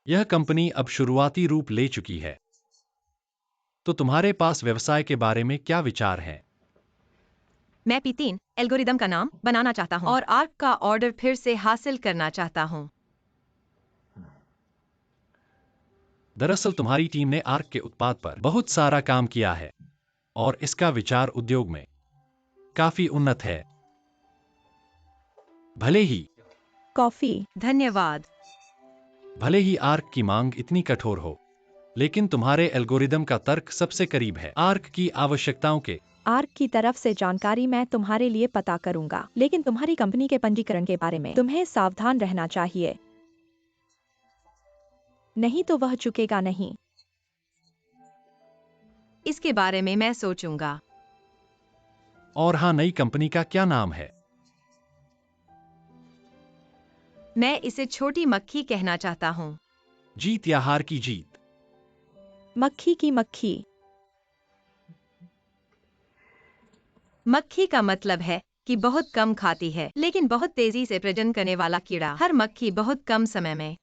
यह कंपनी अब शुरुआती रूप ले चुकी है, तो तुम्हारे पास व्यवसाय के बारे में क्या विचार हैं? मैं P3 एल्गोरिदम का नाम बनाना चाहता हूं और आर्क का ऑर्डर फिर से हासिल करना चाहता हूं। दरअसल तुम्हारी टीम ने आर्क के उत्पाद पर बहुत सारा काम किया है और इसका विचार उद्योग में काफी उन्नत है। भले ही कॉफी। धन्यवाद। आर्क की मांग इतनी कठोर हो, लेकिन तुम्हारे एल्गोरिदम का तर्क सबसे करीब है आर्क की आवश्यकताओं के। आर्क की तरफ से जानकारी मैं तुम्हारे लिए पता करूंगा, लेकिन तुम्हारी कंपनी के पंजीकरण के बारे में तुम्हें सावधान रहना चाहिए, नहीं तो वह चुकेगा नहीं। इसके बारे में मैं सोचूंगा। और हाँ, नई कंपनी का क्या नाम है? मैं इसे छोटी मक्खी कहना चाहता हूं। जीत या हार की जीत। मक्खी की मक्खी। मक्खी का मतलब है कि बहुत कम खाती है, लेकिन बहुत तेजी से प्रजनन करने वाला कीड़ा। हर मक्खी बहुत कम समय में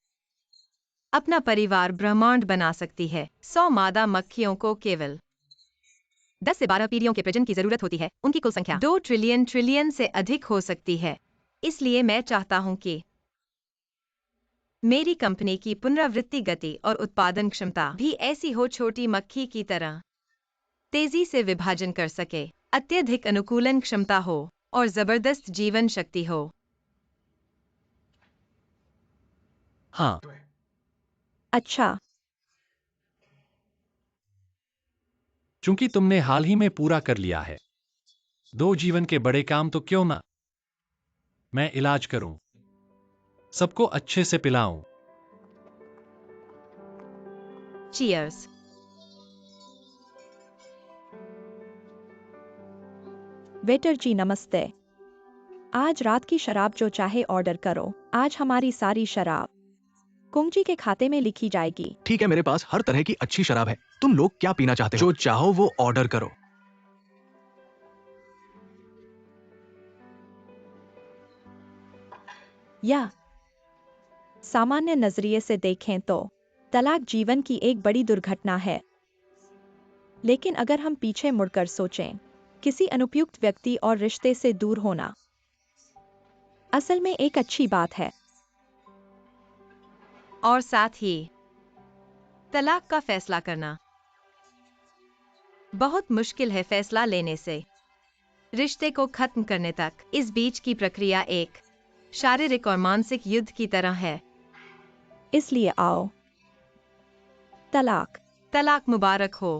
अपना परिवार ब्रह्मांड बना सकती है। 100 मादा मक्खियों को केवल 10 से 12 पीढ़ियों के प्रजनन की जरूरत होती है। उनकी कुल संख्या 2 ट्रिलियन से अधिक हो सकती है। इसलिए मैं चाहता हूं कि मेरी कंपनी की पुनरावृत्ति गति और उत्पादन क्षमता भी ऐसी हो, छोटी मक्खी की तरह तेजी से विभाजन कर सके, अत्यधिक अनुकूलन क्षमता हो और जबरदस्त जीवन शक्ति हो। हाँ, अच्छा, चूंकि तुमने हाल ही में पूरा कर लिया है 2 जीवन के बड़े काम, तो क्यों ना मैं इलाज करूं, सबको अच्छे से पिलाऊं। चीयर्स। वेटर जी नमस्ते। आज रात की शराब जो चाहे ऑर्डर करो। आज हमारी सारी शराब कुंजी के खाते में लिखी जाएगी। ठीक है, मेरे पास हर तरह की अच्छी शराब है। तुम लोग क्या पीना चाहते हो? जो चाहो वो ऑर्डर करो। या सामान्य नजरिए से देखें तो तलाक जीवन की एक बड़ी दुर्घटना है, लेकिन अगर हम पीछे मुड़कर सोचें, किसी अनुपयुक्त व्यक्ति और रिश्ते से दूर होना असल में एक अच्छी बात है। और साथ ही तलाक का फैसला करना बहुत मुश्किल है। फैसला लेने से रिश्ते को खत्म करने तक इस बीच की प्रक्रिया एक शारीरिक और मानसिक युद्ध की तरह है। इसलिए आओ, तलाक मुबारक हो।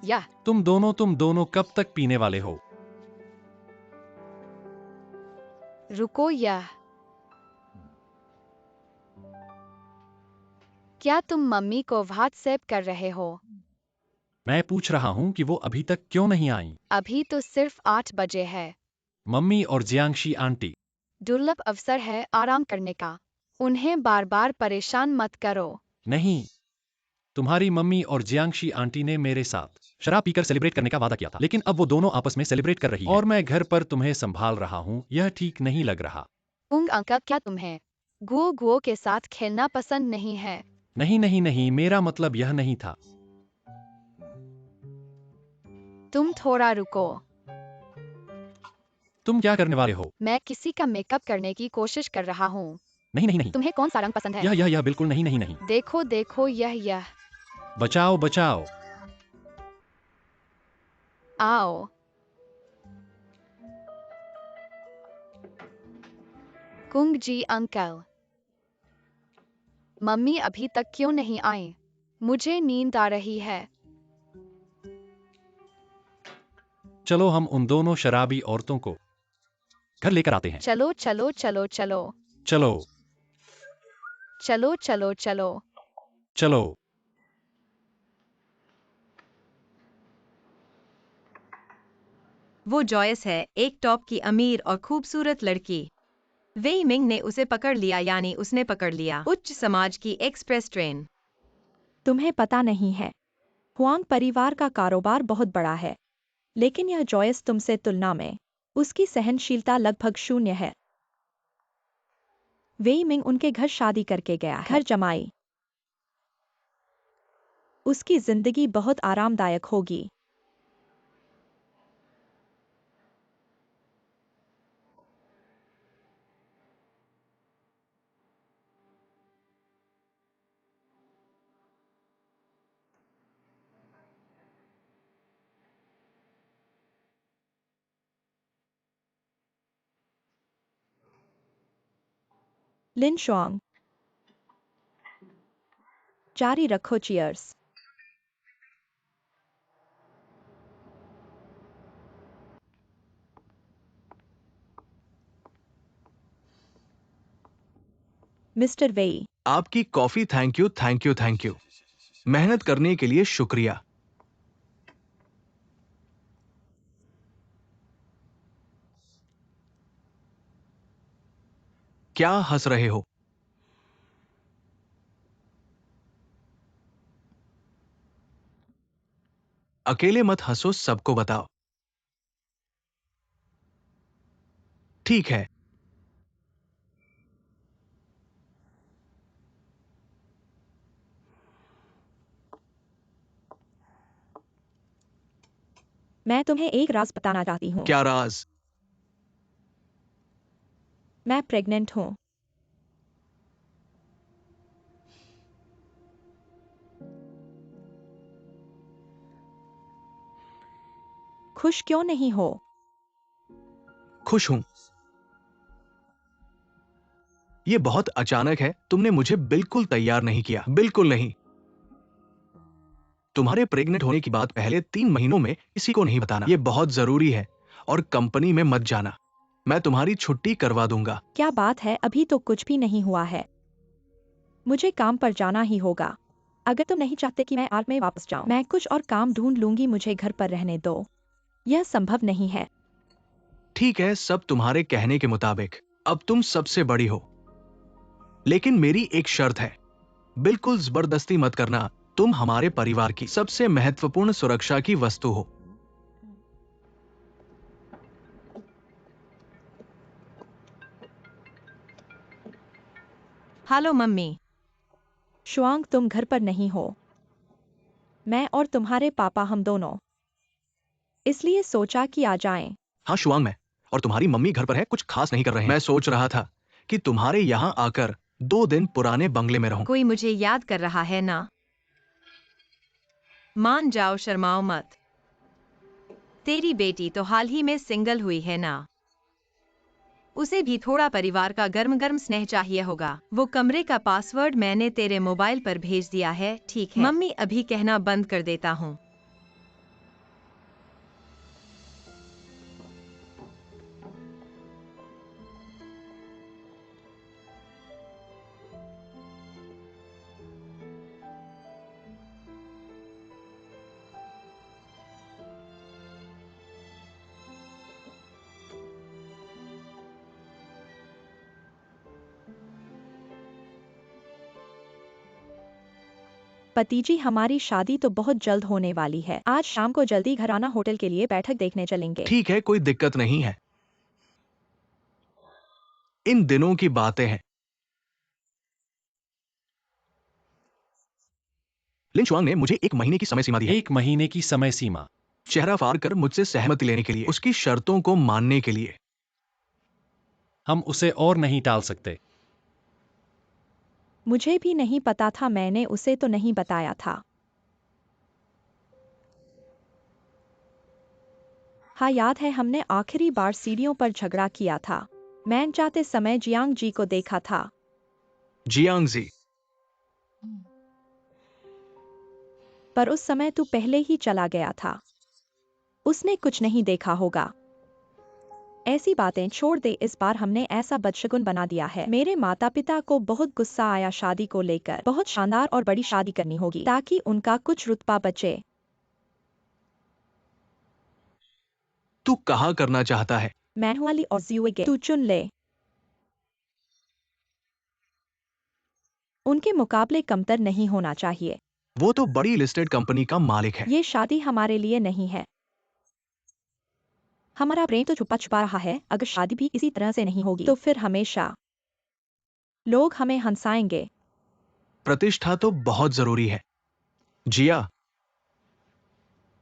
यह तुम दोनों कब तक पीने वाले हो? रुको, यह क्या तुम मम्मी को व्हाट्सएप कर रहे हो? मैं पूछ रहा हूं कि वो अभी तक क्यों नहीं आई। अभी तो सिर्फ 8 बजे है। मम्मी और जियांगशी आंटी। दुर्लभ अवसर है आराम करने का। उन्हें बार बार परेशान मत करो। नहीं, तुम्हारी मम्मी और जियांगशी आंटी ने मेरे साथ शराब पीकर सेलिब्रेट करने का वादा किया था, लेकिन अब वो दोनों आपस में सेलिब्रेट कर रही हैं और मैं घर पर तुम्हें संभाल रहा हूं। यह ठीक नहीं लग रहा। उंग अंकल, क्या तुम्हें गुओ गुओ के साथ खेलना पसंद नहीं है? नहीं, मेरा मतलब यह नहीं था। तुम थोड़ा रुको। तुम क्या करने वाले हो? मैं किसी का मेकअप करने की कोशिश कर रहा हूँ। नहीं नहीं नहीं, तुम्हें कौन सा रंग पसंद है? यह बिल्कुल नहीं नहीं नहीं। देखो देखो, यह। बचाओ बचाओ। आओ। कुंग जी अंकल, मम्मी अभी तक क्यों नहीं आई? मुझे नींद आ रही है। चलो हम उन दोनों शराबी औरतों को घर लेकर आते हैं। चलो चलो चलो चलो चलो चलो चलो चलो। चलो। वो जॉयस है, एक टॉप की अमीर और खूबसूरत लड़की। वेई मिंग ने उसे पकड़ लिया, यानी उसने पकड़ लिया उच्च समाज की एक्सप्रेस ट्रेन। तुम्हें पता नहीं है, हुआंग परिवार का कारोबार बहुत बड़ा है, लेकिन यह जॉयस तुमसे तुलना में उसकी सहनशीलता लगभग शून्य है। वेई मिंग उनके घर शादी करके गया है, घर जमाई। उसकी जिंदगी बहुत आरामदायक होगी। लिन शुआंग, जारी रखो, चियर्स। मिस्टर वेई, आपकी coffee. Thank you thank you thank you. मेहनत करने के लिए शुक्रिया। क्या हंस रहे हो? अकेले मत हंसो, सबको बताओ। ठीक है। मैं तुम्हें एक राज बताना चाहती हूँ। क्या राज? मैं प्रेग्नेंट हूँ। खुश क्यों नहीं हो? खुश हूं। ये बहुत अचानक है, तुमने मुझे बिल्कुल तैयार नहीं किया, बिल्कुल नहीं। तुम्हारे प्रेग्नेंट होने की बात पहले 3 महीनों में किसी को नहीं बताना, ये बहुत जरूरी है। और कंपनी में मत जाना, मैं तुम्हारी छुट्टी करवा दूंगा। क्या बात है, अभी तो कुछ भी नहीं हुआ है। मुझे काम पर जाना ही होगा। अगर तुम नहीं चाहते कि मैं आर्ट में वापस जाऊं, मैं कुछ और काम ढूंढ लूंगी, मुझे घर पर रहने दो। यह संभव नहीं है। ठीक है, सब तुम्हारे कहने के मुताबिक। अब तुम सबसे बड़ी हो, लेकिन मेरी एक शर्त है, बिल्कुल जबरदस्ती मत करना। तुम हमारे परिवार की सबसे महत्वपूर्ण सुरक्षा की वस्तु हो। Hello mummy. शुआंग, तुम घर पर नहीं हो। मैं और तुम्हारे पापा, हम दोनों, इसलिए सोचा कि आ जाएं। हाँ शुआंग, मैं और तुम्हारी मम्मी घर पर है, कुछ खास नहीं कर रहे हैं। मैं सोच रहा था कि तुम्हारे यहाँ आकर 2 दिन पुराने बंगले में रहूं। कोई मुझे याद कर रहा है ना? मान जाओ, शर्माओ मत। तेरी बेटी तो हाल ही में सिंगल हुई है ना? उसे भी थोड़ा परिवार का गर्म गर्म स्नेह चाहिए होगा। वो कमरे का पासवर्ड मैंने तेरे मोबाइल पर भेज दिया है, ठीक है? मम्मी अभी कहना बंद कर देता हूँ। पतिजी, हमारी शादी तो बहुत जल्द होने वाली है। आज शाम को जल्दी घर आना, होटल के लिए बैठक देखने चलेंगे। ठीक है, कोई दिक्कत नहीं है। इन दिनों की बातें हैं। लिन शुआंग ने मुझे 1 महीने की समय सीमा दी है। 1 महीने की समय सीमा। चेहरा फाड़ कर मुझसे सहमति लेने के लिए, उसकी शर्तों को मानने के लिए। हम उसे और नहीं टाल सकते। मुझे भी नहीं पता था, मैंने उसे तो नहीं बताया था। हाँ याद है, हमने आखिरी बार सीढ़ियों पर झगड़ा किया था। मैं जाते समय जियांग जी को देखा था। जियांग जी, पर उस समय तू पहले ही चला गया था। उसने कुछ नहीं देखा होगा। ऐसी बातें छोड़ दे, इस बार हमने ऐसा बदशगुन बना दिया है। मेरे माता पिता को बहुत गुस्सा आया शादी को लेकर। बहुत शानदार और बड़ी शादी करनी होगी ताकि उनका कुछ रुतबा बचे। तू कहाँ करना चाहता है? मैनुअली और ज़्यूगे, तू चुन ले। उनके मुकाबले कमतर नहीं होना चाहिए। वो तो बड़ी लिस्टेड कंपनी का मालिक है। ये शादी हमारे लिए नहीं है। हमारा प्रेम तो छुपा छुपा रहा है। अगर शादी भी इसी तरह से नहीं होगी तो फिर हमेशा लोग हमें हंसाएंगे। प्रतिष्ठा तो बहुत जरूरी है जिया।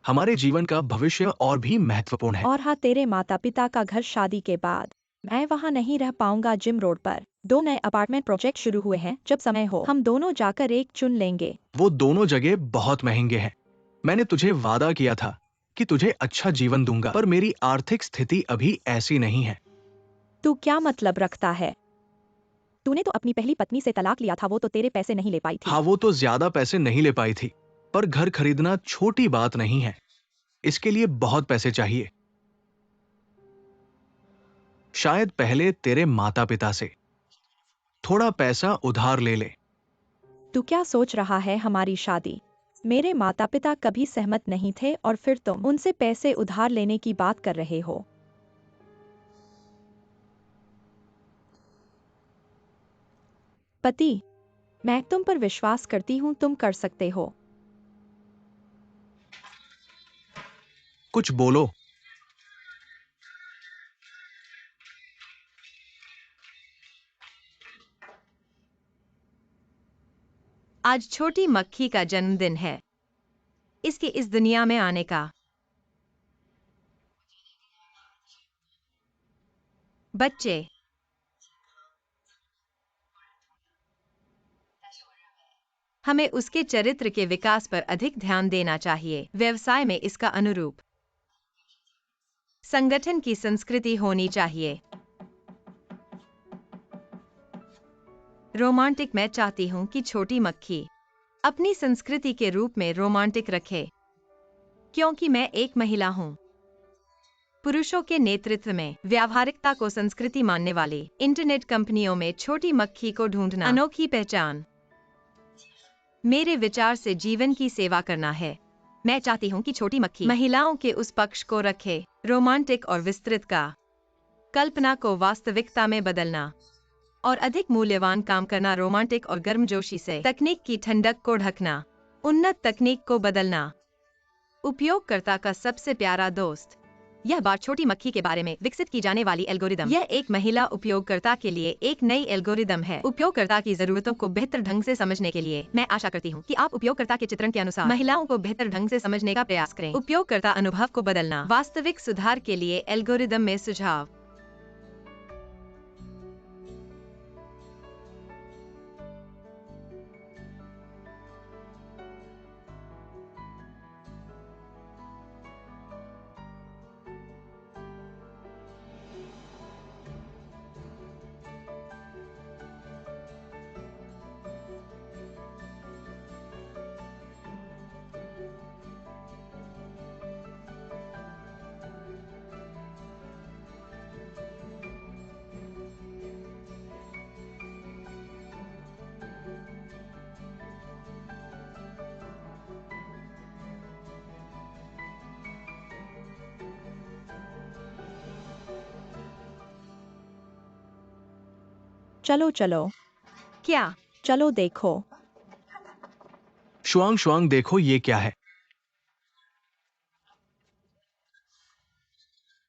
हमारे जीवन का भविष्य और भी महत्वपूर्ण है। और हाँ, तेरे माता पिता का घर शादी के बाद मैं वहाँ नहीं रह पाऊंगा। जिम रोड पर 2 नए अपार्टमेंट प्रोजेक्ट शुरू हुए हैं। जब समय हो हम दोनों जाकर एक चुन लेंगे। वो दोनों जगह बहुत महंगे हैं। मैंने तुझे वादा किया था कि तुझे अच्छा जीवन दूंगा, पर मेरी आर्थिक स्थिति अभी ऐसी नहीं है। तू क्या मतलब रखता है? तूने तो अपनी पहली पत्नी से तलाक लिया था, वो तो तेरे पैसे नहीं ले पाई थी। हाँ, वो तो ज्यादा पैसे नहीं ले पाई थी, पर घर खरीदना छोटी बात नहीं है। इसके लिए बहुत पैसे चाहिए। शायद पहले तेरे माता पिता से थोड़ा पैसा उधार ले ले। तू क्या सोच रहा है? हमारी शादी, मेरे माता पिता कभी सहमत नहीं थे और फिर तुम उनसे पैसे उधार लेने की बात कर रहे हो। पति, मैं तुम पर विश्वास करती हूँ, तुम कर सकते हो। कुछ बोलो। आज छोटी मक्खी का जन्मदिन है। इसके इस दुनिया में आने का। बच्चे, हमें उसके चरित्र के विकास पर अधिक ध्यान देना चाहिए। व्यवसाय में इसका अनुरूप संगठन की संस्कृति होनी चाहिए। रोमांटिक, मैं चाहती हूँ कि छोटी मक्खी अपनी संस्कृति के रूप में रोमांटिक रखे, क्योंकि मैं एक महिला हूँ। पुरुषों के नेतृत्व में व्यावहारिकता को संस्कृति मानने वाली इंटरनेट कंपनियों में छोटी मक्खी को ढूंढना अनोखी पहचान। मेरे विचार से जीवन की सेवा करना है। मैं चाहती हूँ कि छोटी मक्खी महिलाओं के उस पक्ष को रखे, रोमांटिक और विस्तृत का, कल्पना को वास्तविकता में बदलना और अधिक मूल्यवान काम करना, रोमांटिक और गर्मजोशी से तकनीक की ठंडक को ढकना, उन्नत तकनीक को बदलना, उपयोगकर्ता का सबसे प्यारा दोस्त। यह बात छोटी मक्खी के बारे में विकसित की जाने वाली एल्गोरिदम। यह एक महिला उपयोगकर्ता के लिए एक नई एल्गोरिदम है। उपयोगकर्ता की जरूरतों को बेहतर ढंग से समझने के लिए मैं आशा करती हूँ कि आप उपयोगकर्ता के चित्रण के अनुसार महिलाओं को बेहतर ढंग से समझने का प्रयास करें। उपयोगकर्ता अनुभव को बदलना, वास्तविक सुधार के लिए एल्गोरिदम में सुझाव। चलो चलो, क्या? चलो देखो। शुआंग शुआंग, देखो ये क्या है।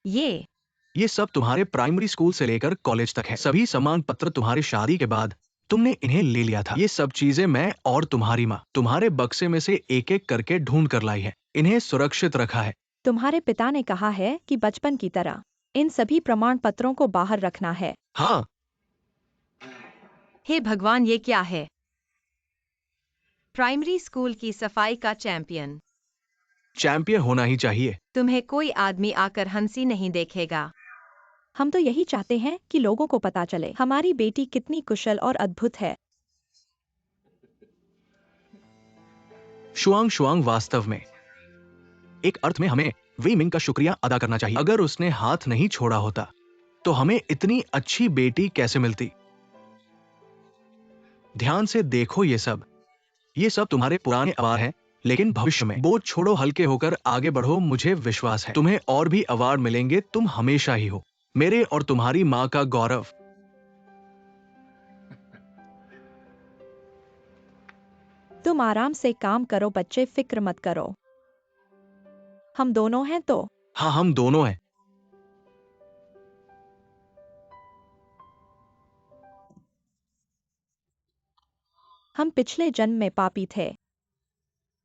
ये सब तुम्हारे प्राइमरी स्कूल से लेकर कॉलेज तक है। सभी सम्मान पत्र तुम्हारी शादी के बाद तुमने इन्हें ले लिया था। ये सब चीजें मैं और तुम्हारी माँ तुम्हारे बक्से में से एक एक करके ढूंढ कर लाई है। इन्हें सुरक्षित रखा है तुम्हारे पिता ने कहा है कि बचपन की तरह इन सभी प्रमाण पत्रों को बाहर रखना है। हाँ, हे भगवान, ये क्या है? प्राइमरी स्कूल की सफाई का चैंपियन। चैंपियन होना ही चाहिए। तुम्हें कोई आदमी आकर हंसी नहीं देखेगा। हम तो यही चाहते हैं कि लोगों को पता चले हमारी बेटी कितनी कुशल और अद्भुत है। शुआंग शुआंग, वास्तव में एक अर्थ में हमें वी मिंग का शुक्रिया अदा करना चाहिए। अगर उसने हाथ नहीं छोड़ा होता तो हमें इतनी अच्छी बेटी कैसे मिलती। ध्यान से देखो, ये सब तुम्हारे पुराने अवार्ड हैं, लेकिन भविष्य में बोझ छोड़ो, हल्के होकर आगे बढ़ो। मुझे विश्वास है तुम्हें और भी अवार्ड मिलेंगे। तुम हमेशा ही हो मेरे और तुम्हारी मां का गौरव। तुम आराम से काम करो बच्चे, फिक्र मत करो। हम दोनों हैं तो। हाँ, हम दोनों हैं। हम पिछले जन्म में पापी थे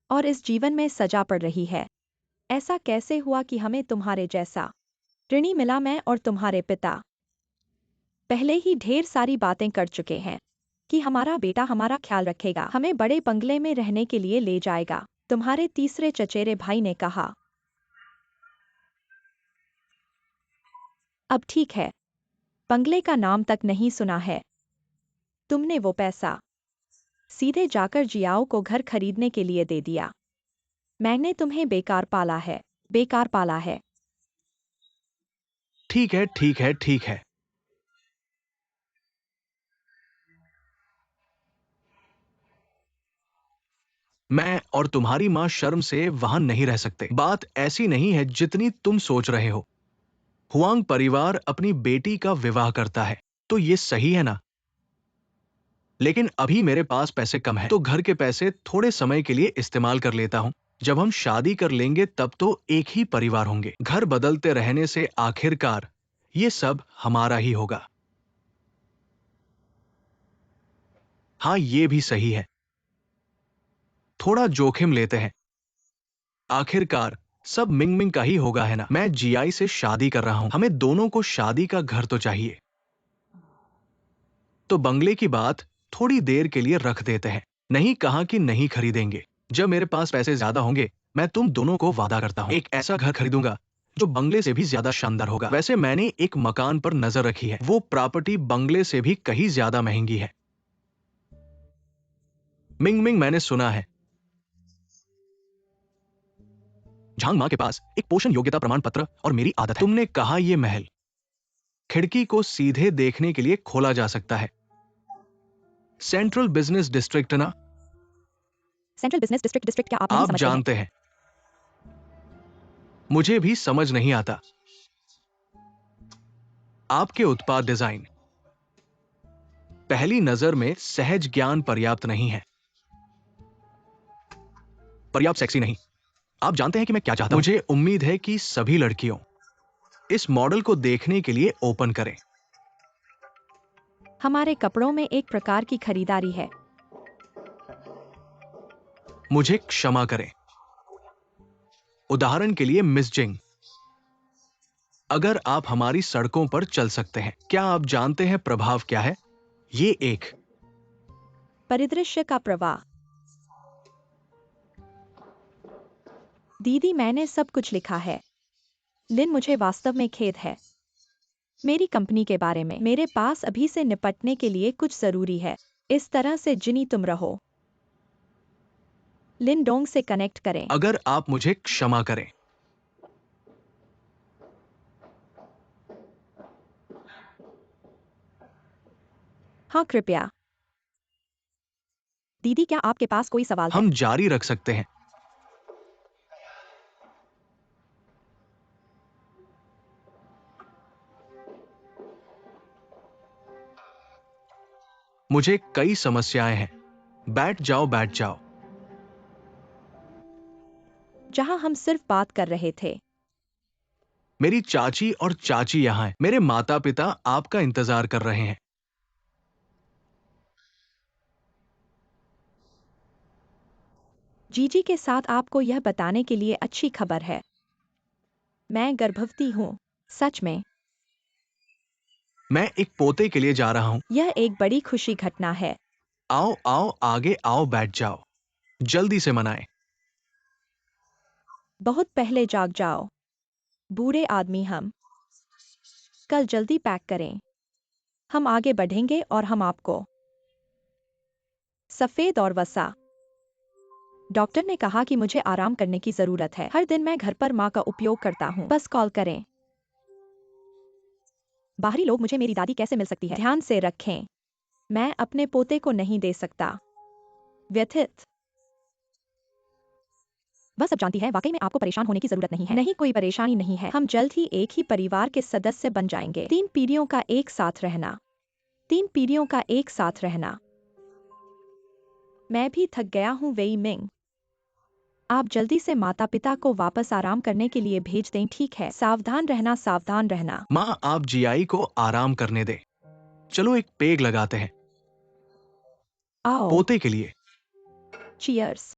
और इस जीवन में सजा पड़ रही है। ऐसा कैसे हुआ कि हमें तुम्हारे जैसा ऋणी मिला? मैं और तुम्हारे पिता पहले ही ढेर सारी बातें कर चुके हैं कि हमारा बेटा हमारा ख्याल रखेगा, हमें बड़े बंगले में रहने के लिए ले जाएगा। तुम्हारे तीसरे चचेरे भाई ने कहा। अब ठीक है, बंगले का नाम तक नहीं सुना है। तुमने वो पैसा सीधे जाकर जियाओ को घर खरीदने के लिए दे दिया। मैंने तुम्हें बेकार पाला है, बेकार पाला है। ठीक है, ठीक है, ठीक है। मैं और तुम्हारी मां शर्म से वहां नहीं रह सकते। बात ऐसी नहीं है जितनी तुम सोच रहे हो। हुआंग परिवार अपनी बेटी का विवाह करता है तो ये सही है ना? लेकिन अभी मेरे पास पैसे कम हैं, तो घर के पैसे थोड़े समय के लिए इस्तेमाल कर लेता हूं। जब हम शादी कर लेंगे तब तो एक ही परिवार होंगे। घर बदलते रहने से आखिरकार ये सब हमारा ही होगा। हाँ, ये भी सही है। थोड़ा जोखिम लेते हैं। आखिरकार सब मिंग मिंग का ही होगा, है ना? मैं जीआई से शादी कर रहा हूं। हमें दोनों को शादी का घर तो चाहिए। तो बंगले की बात थोड़ी देर के लिए रख देते हैं। नहीं कहा कि नहीं खरीदेंगे। जब मेरे पास पैसे ज्यादा होंगे, मैं तुम दोनों को वादा करता हूं, एक ऐसा घर खरीदूंगा जो बंगले से भी ज्यादा शानदार होगा। वैसे मैंने एक मकान पर नजर रखी है। वो प्रॉपर्टी बंगले से भी कहीं ज्यादा महंगी है। मिंग मिंग, मैंने सुना है झांग मां के पास एक पोषण योग्यता प्रमाण पत्र और मेरी आदत है। तुमने कहा ये महल खिड़की को सीधे देखने के लिए खोला जा सकता है। सेंट्रल बिजनेस डिस्ट्रिक्ट ना? सेंट्रल बिजनेस डिस्ट्रिक्ट क्या आप नहीं आप समझते हैं? जानते हैं, मुझे भी समझ नहीं आता। आपके उत्पाद डिजाइन पहली नजर में सहज ज्ञान पर्याप्त नहीं है, पर्याप्त सेक्सी नहीं। आप जानते हैं कि मैं क्या चाहता हूं? मुझे उम्मीद है कि सभी लड़कियों इस मॉडल को देखने के लिए ओपन करें। हमारे कपड़ों में एक प्रकार की खरीदारी है। मुझे क्षमा करें। उदाहरण के लिए मिस जिंग, अगर आप हमारी सड़कों पर चल सकते हैं, क्या आप जानते हैं प्रभाव क्या है? ये एक परिदृश्य का प्रवाह। दीदी, मैंने सब कुछ लिखा है। लिन, मुझे वास्तव में खेद है। मेरी कंपनी के बारे में मेरे पास अभी से निपटने के लिए कुछ जरूरी है। इस तरह से जिनी तुम रहो। लिन डोंग से कनेक्ट करें। अगर आप मुझे क्षमा करें। हाँ, कृपया। दीदी, क्या आपके पास कोई सवाल है? हम जारी रख सकते हैं। मुझे कई समस्याएं हैं। बैठ जाओ, बैठ जाओ। जहां हम सिर्फ बात कर रहे थे। मेरी चाची और चाची यहां हैं। मेरे माता पिता आपका इंतजार कर रहे हैं। जीजी के साथ आपको यह बताने के लिए अच्छी खबर है। मैं गर्भवती हूँ। सच में। मैं एक पोते के लिए जा रहा हूँ। यह एक बड़ी खुशी घटना है। आओ आओ आगे आओ, बैठ जाओ। जल्दी से मनाएं। बहुत पहले जाग जाओ। बूढ़े आदमी हम। कल जल्दी पैक करें। हम आगे बढ़ेंगे और हम आपको सफेद और वसा। डॉक्टर ने कहा कि मुझे आराम करने की जरूरत है। हर दिन मैं घर पर माँ का उपयोग करता हूँ। बस कॉल करें। बाहरी लोग मुझे मेरी दादी कैसे मिल सकती है? ध्यान से रखें, मैं अपने पोते को नहीं दे सकता। व्यथित। वह सब जानती है, वाकई में आपको परेशान होने की जरूरत नहीं है। नहीं, कोई परेशानी नहीं है। हम जल्द ही एक ही परिवार के सदस्य बन जाएंगे। 3 पीढ़ियों का एक साथ रहना। 3 पीढ़ियों का एक साथ रहना। मैं भी थक गया हूँ वेई मिंग। आप जल्दी से माता पिता को वापस आराम करने के लिए भेज दें, ठीक है? सावधान रहना, सावधान रहना। माँ, आप जियाई को आराम करने दें। चलो एक पेग लगाते हैं आओ। पोते के लिए। चीयर्स।